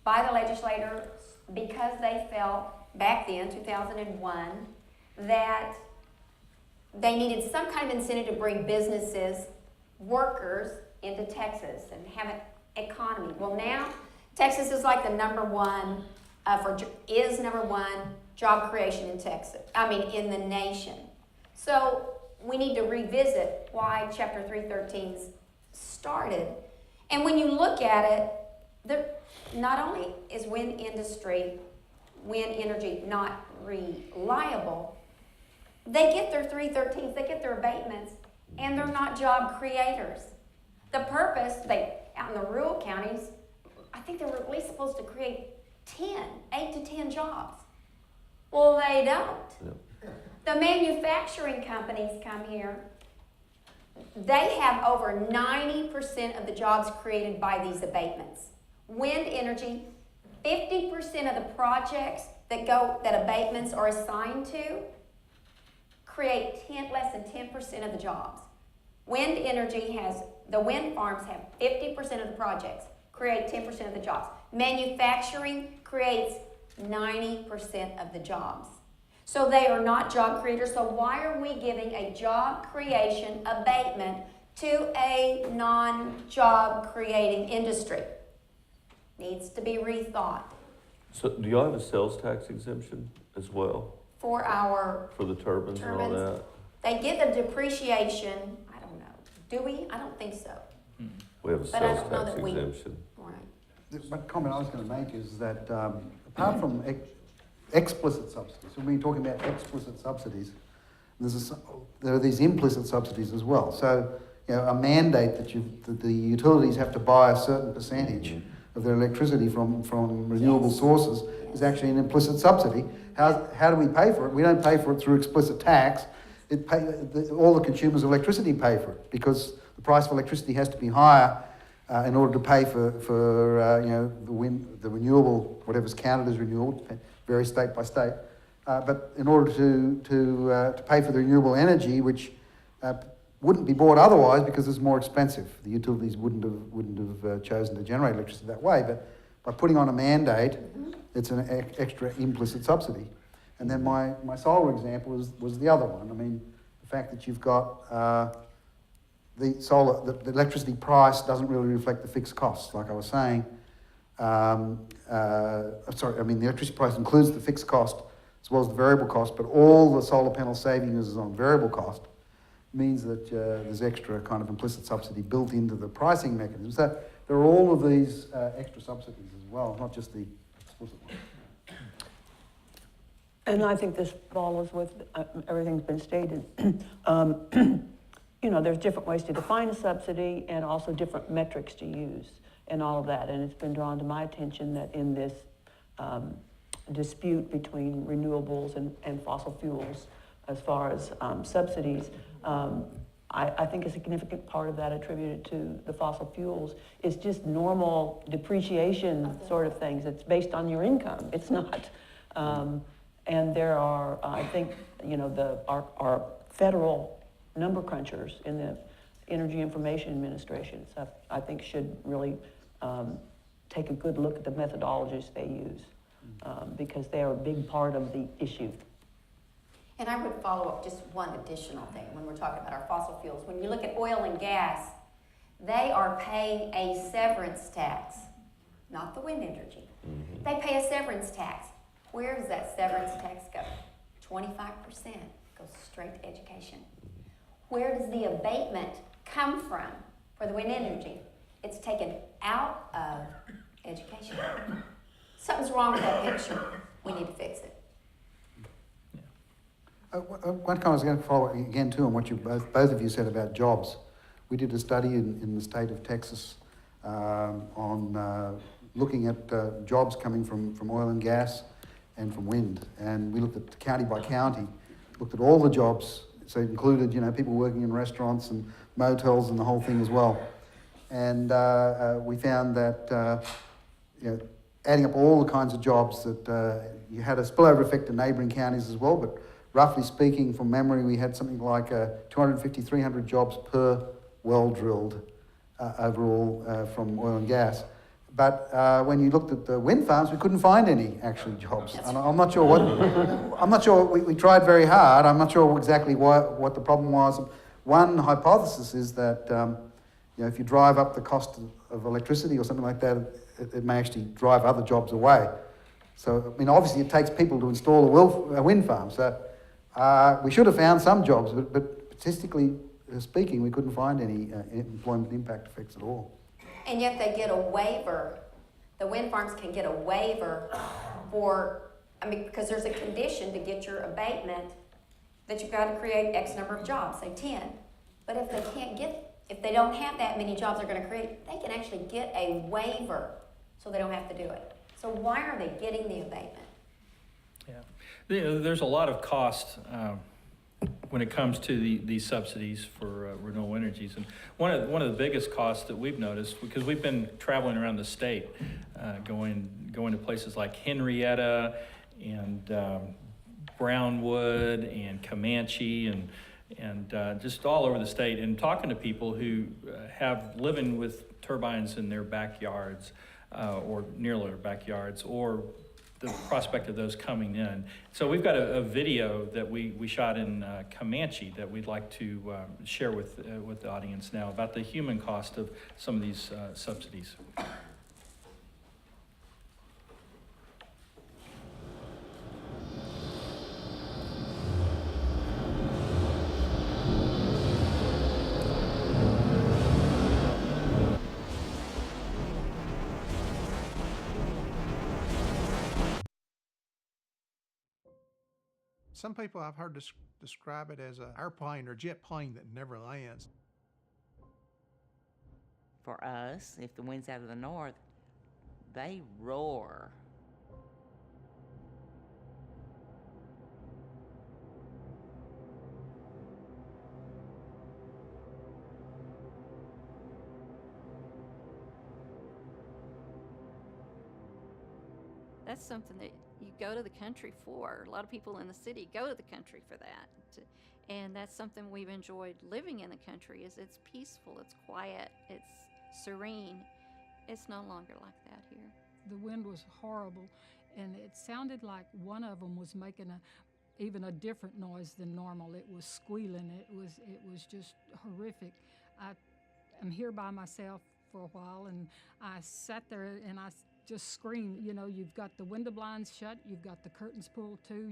by the legislators because they felt back then, 2001, that they needed some kind of incentive to bring businesses, workers into Texas and have an economy. Well, now Texas is like the number one job creation in in the nation. So we need to revisit why Chapter 313's started. And when you look at it, not only is wind energy not reliable, they get their 313s, they get their abatements, and they're not job creators. The purpose, out in the rural counties, I think they were at least supposed to create 8 to 10 jobs. Well, they don't. Yep. The manufacturing companies come here. They have over 90% of the jobs created by these abatements. Wind energy, 50% of the projects that abatements are assigned to create less than 10% of the jobs. Wind energy the wind farms have 50% of the projects, create 10% of the jobs. Manufacturing creates 90% of the jobs. So they are not job creators. So why are we giving a job creation abatement to a non-job creating industry. Needs to be rethought So do y'all have a sales tax exemption as well for our for the turbines and all turbines. that? They get the depreciation, I don't know. Do we? I don't think so. We have a But I sales don't know tax that we- exemption. Right. One comment I was going to make is that apart from explicit subsidies, when we're talking about explicit subsidies, there are these implicit subsidies as well. So, you know, a mandate that the utilities have to buy a certain percentage of their electricity from renewable Yes. sources is actually an implicit subsidy. How do we pay for it? We don't pay for it through explicit tax. All the consumers of electricity pay for it because the price of electricity has to be higher in order to pay for you know, the renewable, whatever's counted as renewable, varies state by state. But in order to pay for the renewable energy, which wouldn't be bought otherwise because it's more expensive. The utilities wouldn't have chosen to generate electricity that way. But by putting on a mandate, it's an extra implicit subsidy. And then my solar example was the other one. I mean, the fact that you've got the electricity price doesn't really reflect the fixed costs, like I was saying. The electricity price includes the fixed cost as well as the variable cost, but all the solar panel savings is on variable cost, means that there's extra kind of implicit subsidy built into the pricing mechanism. So there are all of these extra subsidies as well, not just the explicit ones. And I think this follows with everything's been stated. You know, there's different ways to define a subsidy and also different metrics to use and all of that. And it's been drawn to my attention that in this dispute between renewables and fossil fuels, as far as subsidies, I think a significant part of that attributed to the fossil fuels is just normal depreciation sort of things. It's based on your income. It's not. And there are, I think, you know, our federal number crunchers in the Energy Information Administration, so I think should really take a good look at the methodologies they use because they are a big part of the issue. And I would follow up just one additional thing when we're talking about our fossil fuels. When you look at oil and gas, they are paying a severance tax, not the wind energy. They pay a severance tax. Where does that severance tax go? 25% goes straight to education. Where does the abatement come from for the wind energy? It's taken out of education. Something's wrong with that picture. We need to fix it. One comment I was going to follow again too on what you both of you said about jobs. We did a study in the state of Texas on looking at jobs coming from oil and gas and from wind, and we looked at county by county, looked at all the jobs. So it included, you know, people working in restaurants and motels and the whole thing as well. And we found that you know, adding up all the kinds of jobs that you had a spillover effect to neighbouring counties as well, but roughly speaking, from memory, we had something like 250, 300 jobs per well drilled overall from oil and gas. But when you looked at the wind farms, we couldn't find any actual jobs. And I'm not sure what. I'm not sure. We tried very hard. I'm not sure exactly what the problem was. One hypothesis is that you know, if you drive up the cost of electricity or something like that, it may actually drive other jobs away. So I mean, obviously, it takes people to install a wind farm. So we should have found some jobs, but statistically speaking, we couldn't find any employment impact effects at all. And yet they get a waiver. The wind farms can get a waiver for, because there's a condition to get your abatement that you've got to create X number of jobs, say 10. But if they don't have that many jobs they're going to create, they can actually get a waiver so they don't have to do it. So why are they getting the abatement? Yeah, there's a lot of cost when it comes to these subsidies for renewable energies. And one of the biggest costs that we've noticed, because we've been traveling around the state, going to places like Henrietta and Brownwood and Comanche and just all over the state, and talking to people who have living with turbines in their backyards or near their backyards, or prospect of those coming in. So we've got a video that we shot in Comanche that we'd like to share with the audience now about the human cost of some of these subsidies. Some people I've heard describe it as an airplane or jet plane that never lands. For us, if the wind's out of the north, they roar. That's something that you go to the country for. A lot of people in the city go to the country for that. And that's something we've enjoyed living in the country is it's peaceful, it's quiet, it's serene. It's no longer like that here. The wind was horrible, and it sounded like one of them was making even a different noise than normal. It was squealing. It was just horrific. I'm here by myself for a while, and I sat there and I just screamed. You know, you've got the window blinds shut, you've got the curtains pulled too,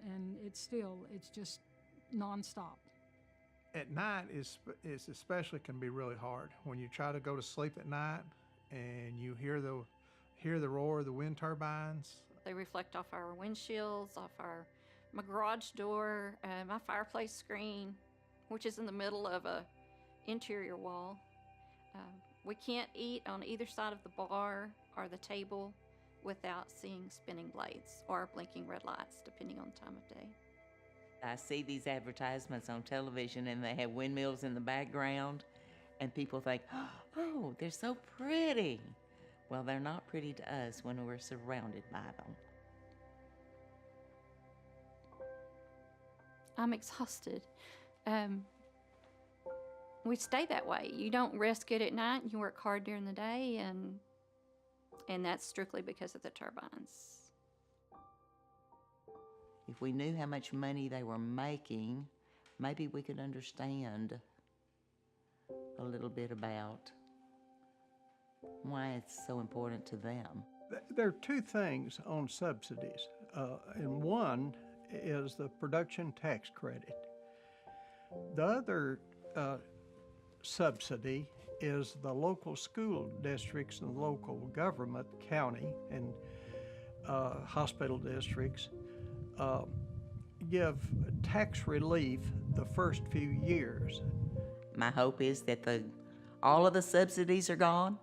and it's just nonstop. At night is especially can be really hard when you try to go to sleep at night and you hear the roar of the wind turbines. They reflect off our windshields, off my garage door, my fireplace screen, which is in the middle of a interior wall. We can't eat on either side of the bar or the table without seeing spinning blades or blinking red lights, depending on the time of day. I see these advertisements on television and they have windmills in the background and people think, oh, they're so pretty. Well, they're not pretty to us when we're surrounded by them. I'm exhausted. We stay that way. You don't rest good at night. You work hard during the day, and that's strictly because of the turbines. If we knew how much money they were making, maybe we could understand a little bit about why it's so important to them. There are two things on subsidies, and one is the production tax credit. The other subsidy is the local school districts and local government, county and hospital districts give tax relief the first few years. My hope is that all of the subsidies are gone,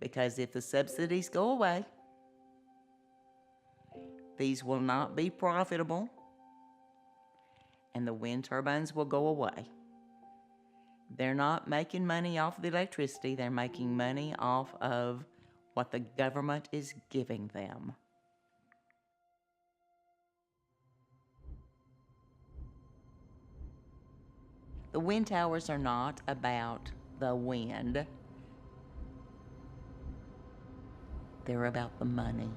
because if the subsidies go away, these will not be profitable and the wind turbines will go away. They're not making money off the electricity, they're making money off of what the government is giving them. The wind towers are not about the wind. They're about the money.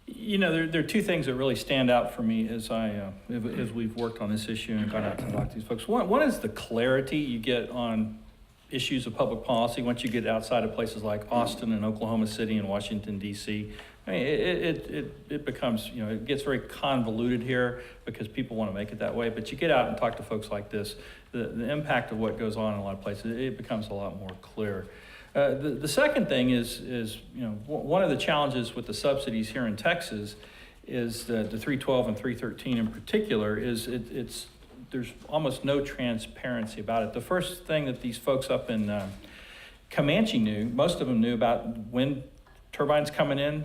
You know, there are two things that really stand out for me as we've worked on this issue and gone out to talk to these folks. One is the clarity you get on issues of public policy once you get outside of places like Austin and Oklahoma City and Washington, D.C. I mean, it becomes, you know, it gets very convoluted here because people want to make it that way. But you get out and talk to folks like this, the impact of what goes on in a lot of places, it becomes a lot more clear. The second thing is, you know, one of the challenges with the subsidies here in Texas is the 312 and 313 in particular is there's almost no transparency about it. The first thing that these folks up in Comanche knew, most of them knew about wind turbines coming in,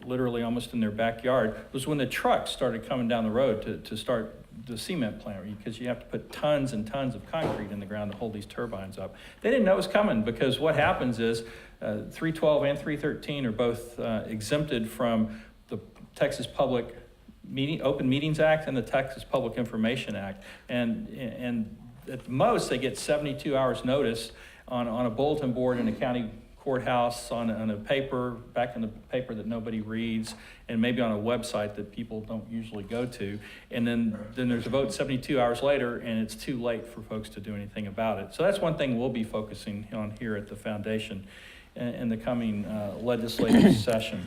literally almost in their backyard, was when the trucks started coming down the road to start the cement plant, because you have to put tons and tons of concrete in the ground to hold these turbines up. They didn't know it was coming, because what happens is 312 and 313 are both exempted from the Texas Open Meetings Act and the Texas Public Information Act. And at the most, they get 72 hours notice on a bulletin board in a county courthouse, on a paper, back in the paper that nobody reads, and maybe on a website that people don't usually go to. And then there's a vote 72 hours later, and it's too late for folks to do anything about it. So that's one thing we'll be focusing on here at the foundation in the coming legislative session.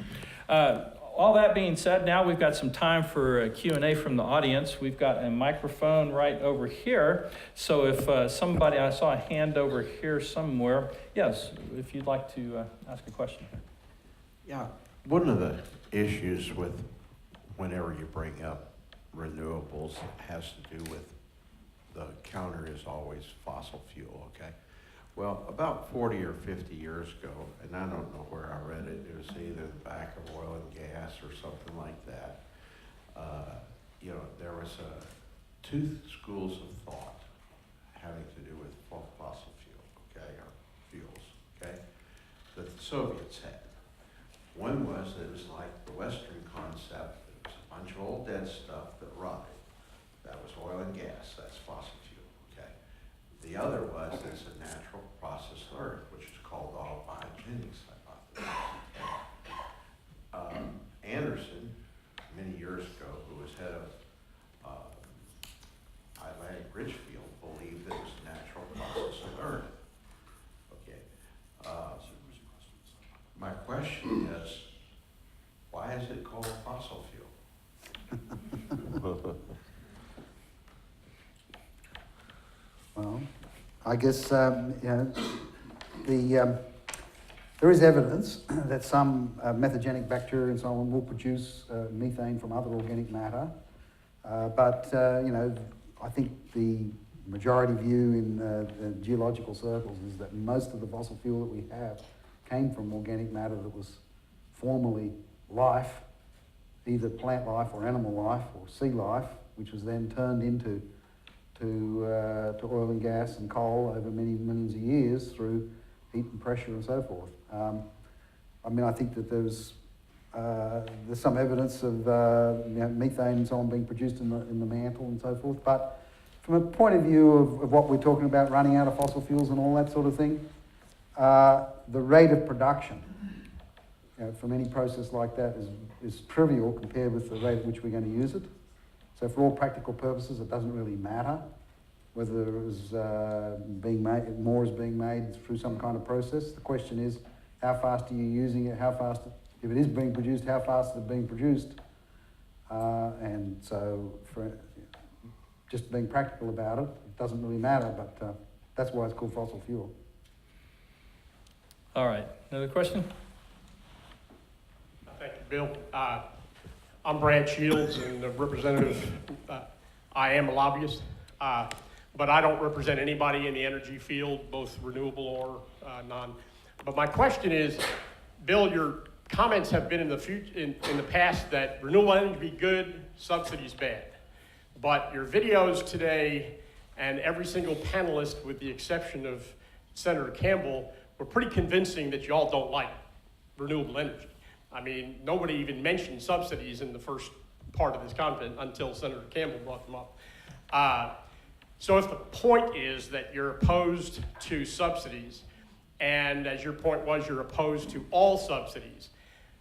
All that being said, now we've got some time for a Q&A from the audience. We've got a microphone right over here. So if somebody, I saw a hand over here somewhere. Yes, if you'd like to ask a question. Yeah, one of the issues with whenever you bring up renewables has to do with the counter is always fossil fuel, okay? Well, about 40 or 50 years ago, and I don't know where I read it, it was either the back of Oil and Gas or something like that. There was two schools of thought having to do with fossil fuel, okay, or fuels, okay, that the Soviets had. One was that it was like the Western concept, it was a bunch of old dead stuff that rotted. That was oil and gas, that's fossil fuel, okay. The other was it's a natural process of Earth, which is called the abatement hypothesis. Anderson, many years ago, who was head of Atlantic Richfield, believed that it was a natural process of Earth. Okay. My question is, why is it called fossil fuel? Well, I guess there is evidence that some methagenic bacteria and so on will produce methane from other organic matter, but I think the majority view in the geological circles is that most of the fossil fuel that we have came from organic matter that was formerly life, either plant life or animal life or sea life, which was then turned into oil and gas and coal over many millions of years through heat and pressure and so forth. I think that there's some evidence of methane and so on being produced in the mantle and so forth. But from a point of view of what we're talking about, running out of fossil fuels and all that sort of thing, the rate of production from any process like that is trivial compared with the rate at which we're going to use it. So for all practical purposes, it doesn't really matter whether it was being made, more is being made through some kind of process. The question is, how fast are you using it? How fast, if it is being produced, how fast is it being produced? And so, for just being practical about it, it doesn't really matter, but that's why it's called fossil fuel. All right, another question? Thank you, Bill. I'm Brad Shields, and the representative, I am a lobbyist, but I don't represent anybody in the energy field, both renewable or non. But my question is, Bill, your comments have been in the past that renewable energy be good, subsidies bad. But your videos today and every single panelist, with the exception of Senator Campbell, were pretty convincing that y'all don't like renewable energy. I mean, nobody even mentioned subsidies in the first part of this conference until Senator Campbell brought them up. So if the point is that you're opposed to subsidies, and as your point was, you're opposed to all subsidies,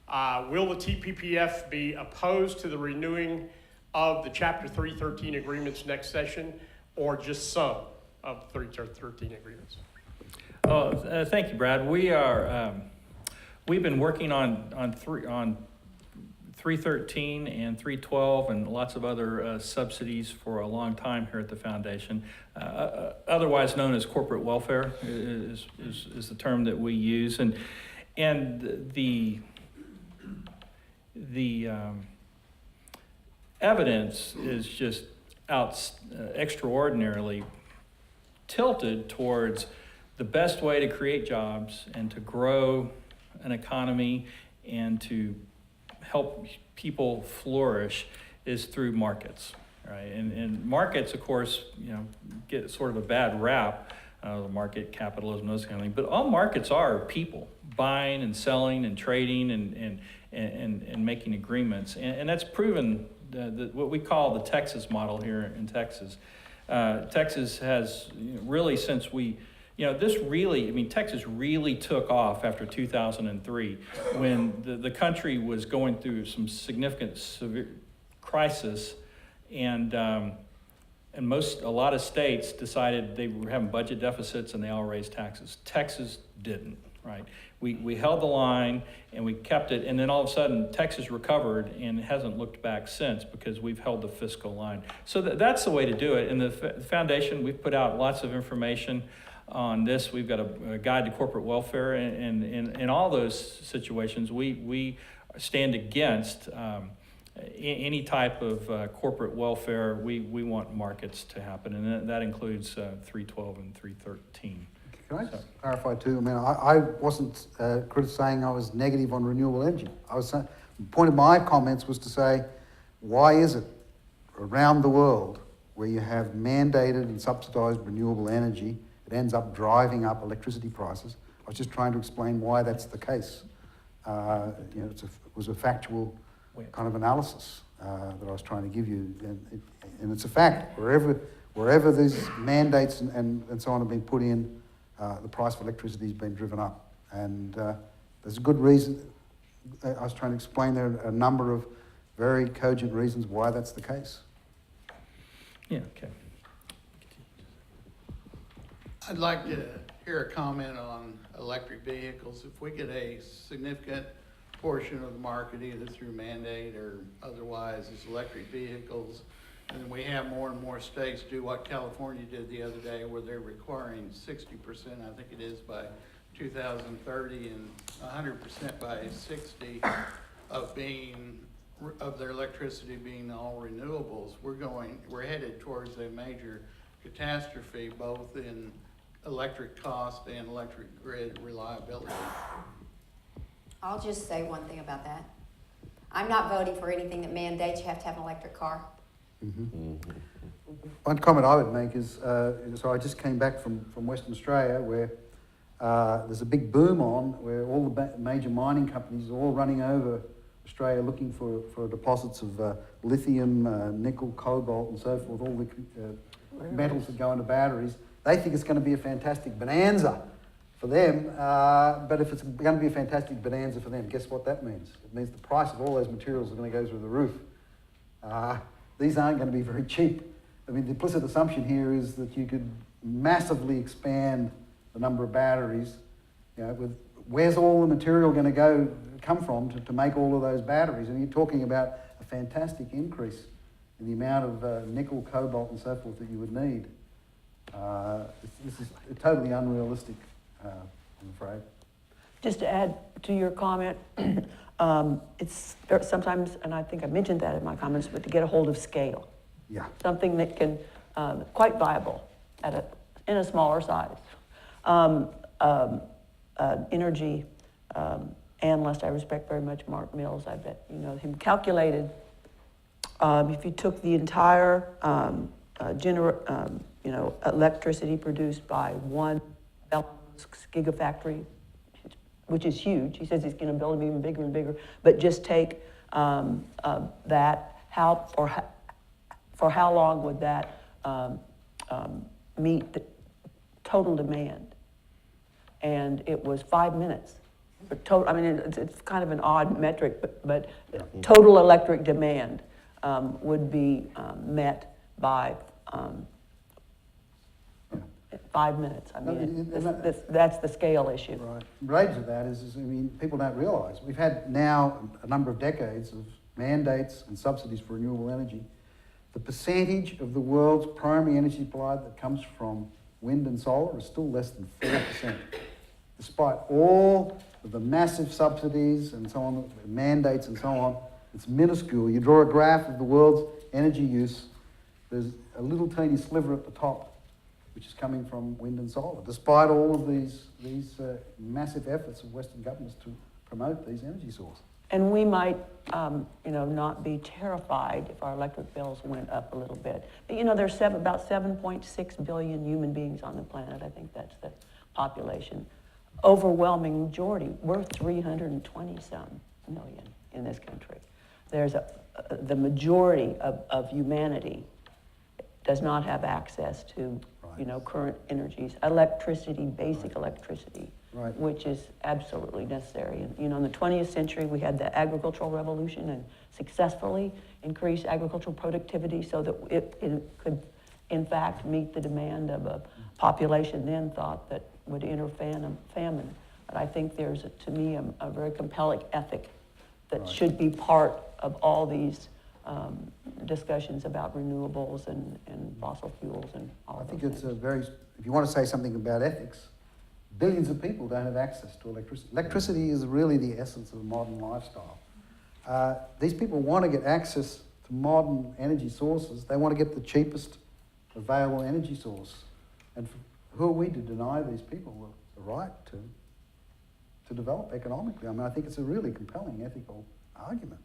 will the TPPF be opposed to the renewing of the Chapter 313 agreements next session, or just some of the 313 agreements? Thank you, Brad. We've been working on 313 and 312 and lots of other subsidies for a long time here at the foundation. Otherwise known as corporate welfare is the term that we use, and the evidence is just extraordinarily tilted towards the best way to create jobs and to grow an economy and to help people flourish is through markets, right? And markets, of course, get sort of a bad rap, the market capitalism, those kind of things. But all markets are people buying and selling and trading and making agreements. And that's proven what we call the Texas model here in Texas. Texas has really, since we, Texas really took off after 2003 when the country was going through some significant severe crisis, and a lot of states decided they were having budget deficits and they all raised taxes. Texas didn't, right? We held the line and we kept it, and then all of a sudden Texas recovered and hasn't looked back since because we've held the fiscal line. So that's the way to do it. In the foundation, we've put out lots of information on this. We've got a guide to corporate welfare, and in all those situations, we stand against any type of corporate welfare. We want markets to happen, and that includes 312 and 313. Can I just clarify too? I mean, I wasn't saying I was negative on renewable energy. The point of my comments was to say, why is it around the world where you have mandated and subsidised renewable energy, it ends up driving up electricity prices? I was just trying to explain why that's the case. It was a factual kind of analysis that I was trying to give you, and it's a fact. Wherever these mandates and so on have been put in, the price of electricity has been driven up, and there's a good reason. I was trying to explain there are a number of very cogent reasons why that's the case. Yeah, okay. I'd like to hear a comment on electric vehicles. If we get a significant portion of the market, either through mandate or otherwise, is electric vehicles, and we have more and more states do what California did the other day, where they're requiring 60%, I think it is, by 2030, and 100% by 60 of their electricity being all renewables. We're headed towards a major catastrophe, both in electric cost and electric grid reliability. I'll just say one thing about that. I'm not voting for anything that mandates you have to have an electric car. Mm-hmm. One comment I would make is, so I just came back from Western Australia, where there's a big boom on, where all the major mining companies are all running over Australia looking for deposits of lithium, nickel, cobalt, and so forth, all the metals that go into batteries. They think it's going to be a fantastic bonanza for them, but if it's going to be a fantastic bonanza for them, guess what that means? It means the price of all those materials are going to go through the roof. These aren't going to be very cheap. I mean, the implicit assumption here is that you could massively expand the number of batteries. Where's all the material going to come from to make all of those batteries? And you're talking about a fantastic increase in the amount of nickel, cobalt, and so forth that you would need. This is totally unrealistic, I'm afraid. Just to add to your comment, it's sometimes, and I think I mentioned that in my comments, but to get a hold of scale. Yeah. Something that can, quite viable in a smaller size. Energy analyst, I respect very much, Mark Mills, I bet you know him, calculated if you took the entire electricity produced by one gigafactory, which is huge. He says he's going to build them even bigger and bigger. But just take that. For how long would that meet the total demand? And it was 5 minutes. For total, I mean, it's kind of an odd metric, but total electric demand would be met by 5 minutes. I mean, that's the scale issue. Right. Related to that is, people don't realise, we've had now a number of decades of mandates and subsidies for renewable energy. The percentage of the world's primary energy supply that comes from wind and solar is still less than 4%. Despite all of the massive subsidies and so on, mandates and so on, it's minuscule. You draw a graph of the world's energy use, there's a little tiny sliver at the top, which is coming from wind and solar, despite all of these massive efforts of Western governments to promote these energy sources. And we might, not be terrified if our electric bills went up a little bit. But there's about 7.6 billion human beings on the planet. I think that's the population. Overwhelming majority, we're 320-some million. in this country. There's the majority of humanity does not have access to, you know, current energies, electricity, basic electricity, Right. which is absolutely necessary. And, you know, in the 20th century, we had the agricultural revolution and successfully increased agricultural productivity so that it could, in fact, meet the demand of a population then thought that would enter famine. But I think there's, to me, a very compelling ethic that should be part of all these discussions about renewables and fossil fuels and all I those think things. it's a very, if you want to say something about ethics, billions of people don't have access to electricity. Electricity is really the essence of modern lifestyle. These people want to get access to modern energy sources. They want to get the cheapest available energy source. And who are we to deny these people the right to develop economically? I mean, I think it's a really compelling ethical argument.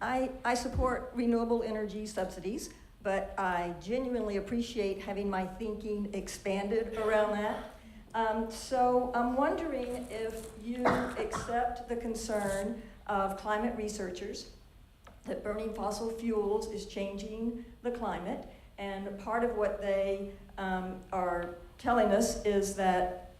Hi. I support renewable energy subsidies, but I genuinely appreciate having my thinking expanded around that. So I'm wondering if you accept the concern of climate researchers that burning fossil fuels is changing the climate, and part of what they are telling us is that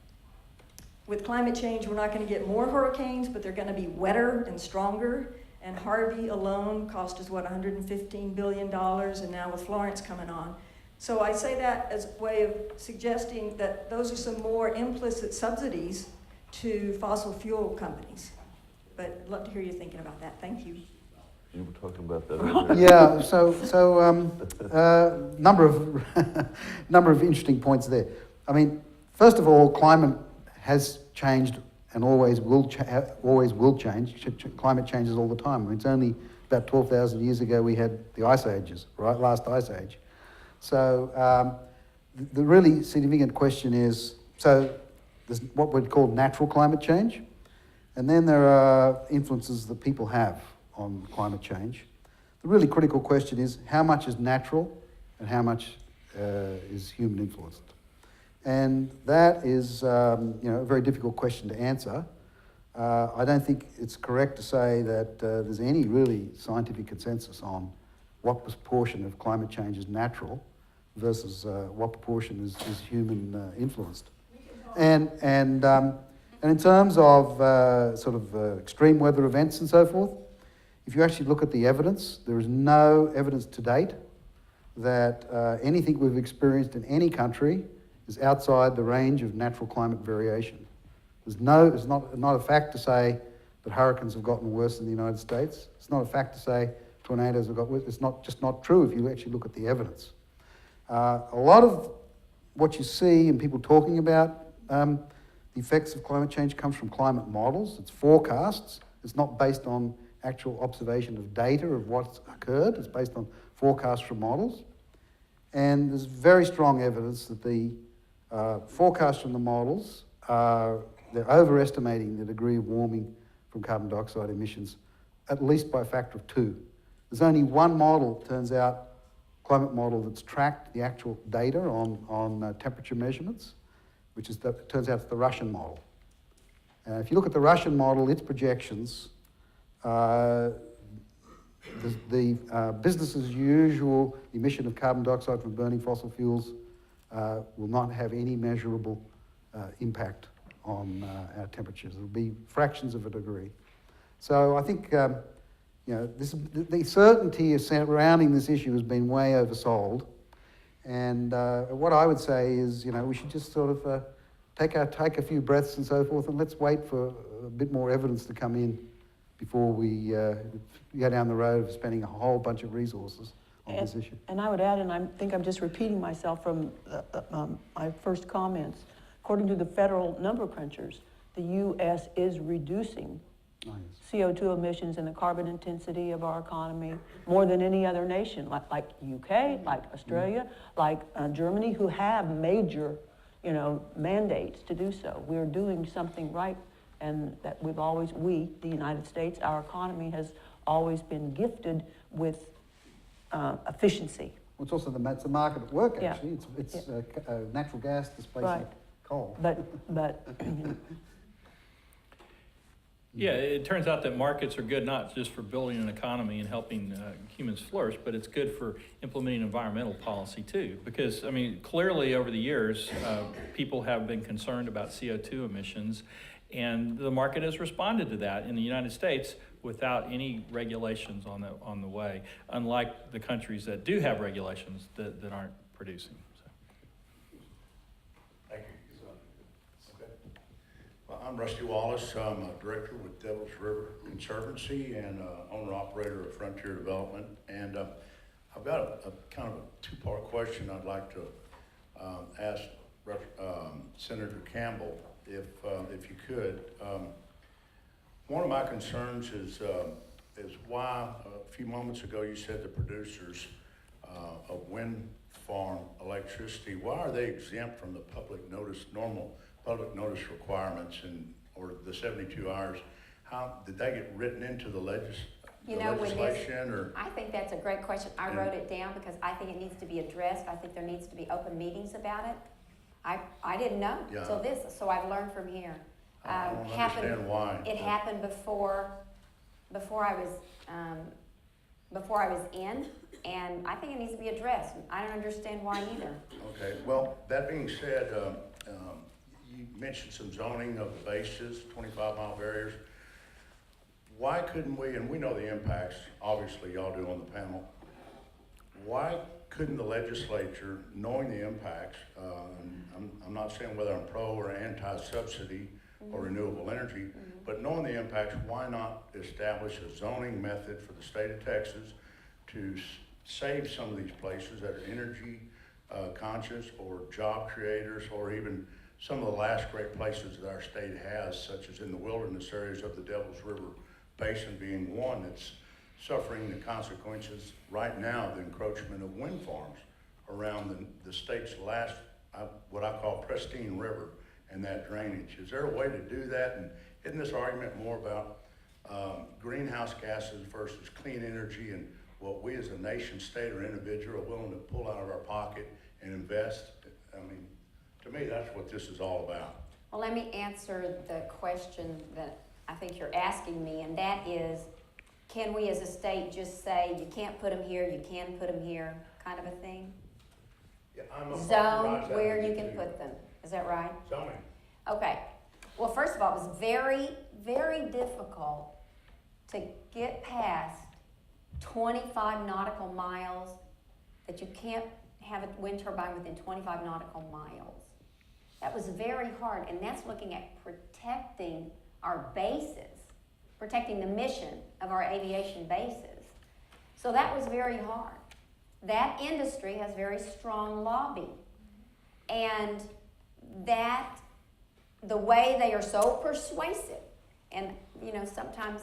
with climate change, we're not going to get more hurricanes, but they're going to be wetter and stronger. And Harvey alone cost us, what, $115 billion, and now with Florence coming on. So I say that as a way of suggesting that those are some more implicit subsidies to fossil fuel companies. But I'd love to hear you thinking about that. Thank you. You were talking about that earlier. Yeah, number of interesting points there. I mean, first of all, climate has changed and always will change. Climate changes all the time. I mean, it's only about 12,000 years ago we had the ice ages, right? Last ice age. So the really significant question is, so there's what we'd call natural climate change, and then there are influences that people have on climate change. The really critical question is how much is natural and how much is human influenced. And that is you know, a very difficult question to answer. I don't think it's correct to say that there's any really scientific consensus on what proportion of climate change is natural versus what proportion is human influenced. And in terms of sort of extreme weather events and so forth, if you actually look at the evidence, there is no evidence to date that anything we've experienced in any country is outside the range of natural climate variation. It's not a fact to say that hurricanes have gotten worse in the United States. It's not a fact to say tornadoes have got worse. It's just not true if you actually look at the evidence. A lot of what you see and people talking about the effects of climate change comes from climate models. It's forecasts. It's not based on actual observation of data of what's occurred. It's based on forecasts from models. And there's very strong evidence that the forecasts from the models they're overestimating the degree of warming from carbon dioxide emissions, at least by a factor of 2. There's only one model, turns out, climate model that's tracked the actual data on temperature measurements, which is turns out it's the Russian model. If you look at the Russian model, its projections, the business as usual emission of carbon dioxide from burning fossil fuels will not have any measurable impact on our temperatures. It'll be fractions of a degree. So I think you know, the certainty surrounding this issue has been way oversold. And what I would say is, you know, we should just sort of take a few breaths and so forth, and let's wait for a bit more evidence to come in before we go down the road of spending a whole bunch of resources on this issue. And I would add, and I think I'm just repeating myself from my first comments, according to the federal number crunchers, the U.S. is reducing CO2 emissions and the carbon intensity of our economy more than any other nation, like UK, like Australia, like Germany, who have major, you know, mandates to do so. We're doing something right, and that we, the United States, our economy has always been gifted with efficiency. Well, it's also it's a market at work, Yeah. actually. It's natural gas displacing Right. coal. but, Yeah, it turns out that markets are good not just for building an economy and helping humans flourish, but it's good for implementing environmental policy too. Because, I mean, clearly over the years, people have been concerned about CO2 emissions, and the market has responded to that in the United States without any regulations on the way, unlike the countries that do have regulations that aren't producing. Thank you. Well, I'm Rusty Wallace. I'm a director with Devil's River Conservancy and owner-operator of Frontier Development. And I've got a kind of a two-part question I'd like to ask Senator Campbell, if you could. One of my concerns is why, a few moments ago, you said the producers of wind farm electricity, why are they exempt from the normal public notice requirements or the 72 hours? How did that get written into the legislation? Or I think that's a great question. I wrote it down because I think it needs to be addressed. I think there needs to be open meetings about it. I didn't know till this, so I've learned from here. I don't understand why. It happened before I was in, and I think it needs to be addressed. I don't understand why either. Okay, well, that being said, you mentioned some zoning of the bases, 25-mile barriers. Why couldn't we, and we know the impacts, obviously y'all do on the panel, why couldn't the legislature, knowing the impacts, I'm not saying whether I'm pro or anti-subsidy or renewable energy, but knowing the impacts, why not establish a zoning method for the state of Texas to save some of these places that are energy conscious or job creators, or even some of the last great places that our state has, such as in the wilderness areas of the Devil's River Basin being one that's suffering the consequences right now, the encroachment of wind farms around the state's last, what I call pristine river, and that drainage. Is there a way to do that? And isn't this argument more about greenhouse gases versus clean energy and what we as a nation, state, or individual are willing to pull out of our pocket and invest? I mean, to me, that's what this is all about. Well, let me answer the question that I think you're asking me, and that is, can we as a state just say, you can't put them here, you can put them here, kind of a thing? Yeah, I'm a Zone where you can put them. Is that right? Zoning. Okay. Well, first of all, it was very, very difficult to get past 25 nautical miles, that you can't have a wind turbine within 25 nautical miles. That was very hard, and that's looking at protecting our bases, protecting the mission of our aviation bases. So that was very hard. That industry has very strong lobby, and that the way they are so persuasive, and sometimes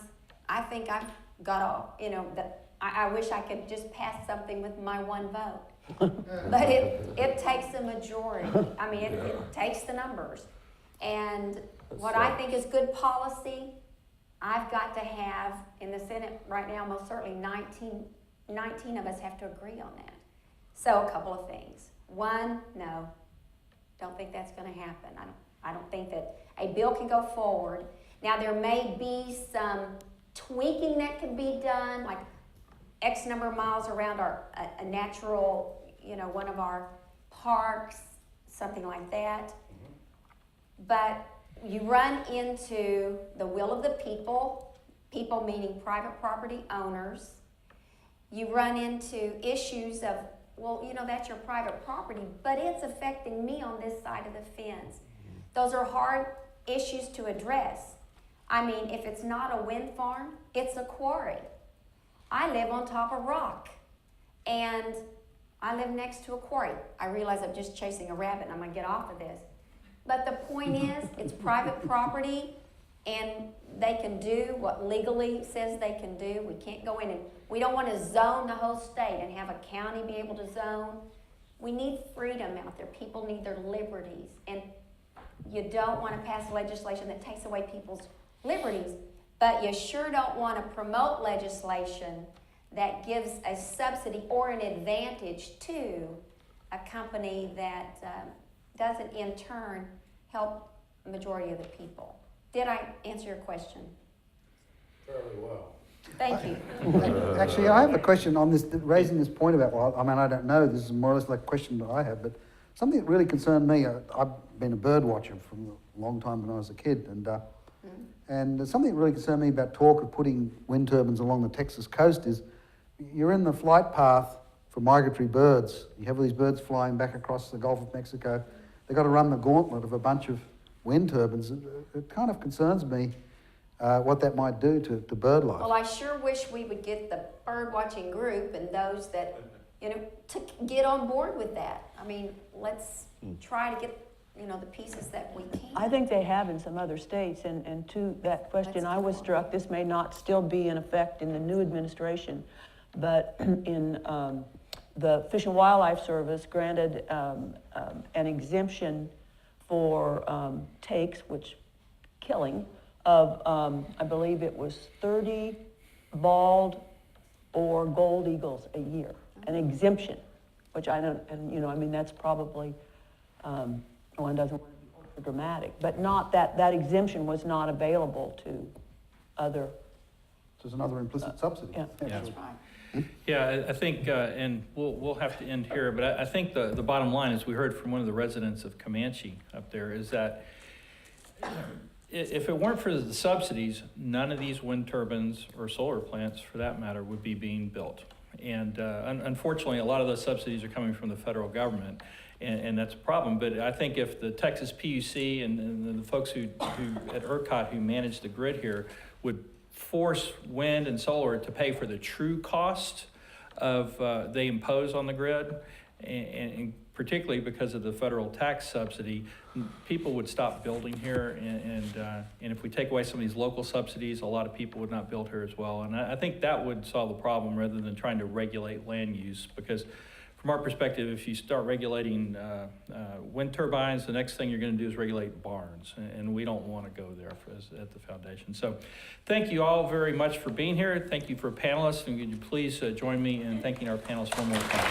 I think I've got all, that I wish I could just pass something with my one vote. But it takes a majority. I mean, it takes the numbers. And what I think is good policy, I've got to have in the Senate right now, most certainly 19 of us have to agree on that. So a couple of things. One, no, don't think that's going to happen. I don't think that a bill can go forward. Now, there may be some tweaking that can be done, like X number of miles around a natural, one of our parks, something like that. But you run into the will of the people meaning private property owners. You run into issues of, well, that's your private property, but it's affecting me on this side of the fence. Those are hard issues to address. I mean, if it's not a wind farm, it's a quarry. I live on top of rock, and I live next to a quarry. I realize I'm just chasing a rabbit, and I'm going to get off of this. But the point is, it's private property, and they can do what legally says they can do. We can't go in and we don't want to zone the whole state and have a county be able to zone. We need freedom out there. People need their liberties, and you don't want to pass legislation that takes away people's liberties, but you sure don't want to promote legislation that gives a subsidy or an advantage to a company that doesn't in turn help the majority of the people. Did I answer your question? Fairly well. Thank you. Actually, I have a question on this, raising this point about, well, I mean, I don't know, this is more or less like a question that I have, but something that really concerned me, I've been a bird watcher from a long time when I was a kid, and something that really concerned me about talk of putting wind turbines along the Texas coast is, you're in the flight path for migratory birds. You have all these birds flying back across the Gulf of Mexico. They've got to run the gauntlet of a bunch of wind turbines. It kind of concerns me what that might do to bird life. Well, I sure wish we would get the bird watching group and those that, to get on board with that. I mean, let's try to get, the pieces that we can. I think they have in some other states, and to that question, I was struck, this may not still be in effect in the new administration, but in the Fish and Wildlife Service granted an exemption for takes, killing of, I believe it was 30 bald or gold eagles a year, an exemption, which I don't, and that's probably, one doesn't want to be ultra dramatic, but not that exemption was not available to other. So there's another implicit subsidy. Yeah. That's right. Yeah, I think, and we'll have to end here, but I think the bottom line is, we heard from one of the residents of Comanche up there, is that if it weren't for the subsidies, none of these wind turbines or solar plants, for that matter, would be being built. And unfortunately, a lot of those subsidies are coming from the federal government, and that's a problem. But I think if the Texas PUC and the folks who at ERCOT who manage the grid here would force wind and solar to pay for the true cost of they impose on the grid, and particularly because of the federal tax subsidy, people would stop building here, and if we take away some of these local subsidies, a lot of people would not build here as well. And I think that would solve the problem rather than trying to regulate land use, because from our perspective, if you start regulating wind turbines, the next thing you're going to do is regulate barns, and we don't want to go there at the foundation. So thank you all very much for being here. Thank you for panelists, and would you please join me in thanking our panelists one more time.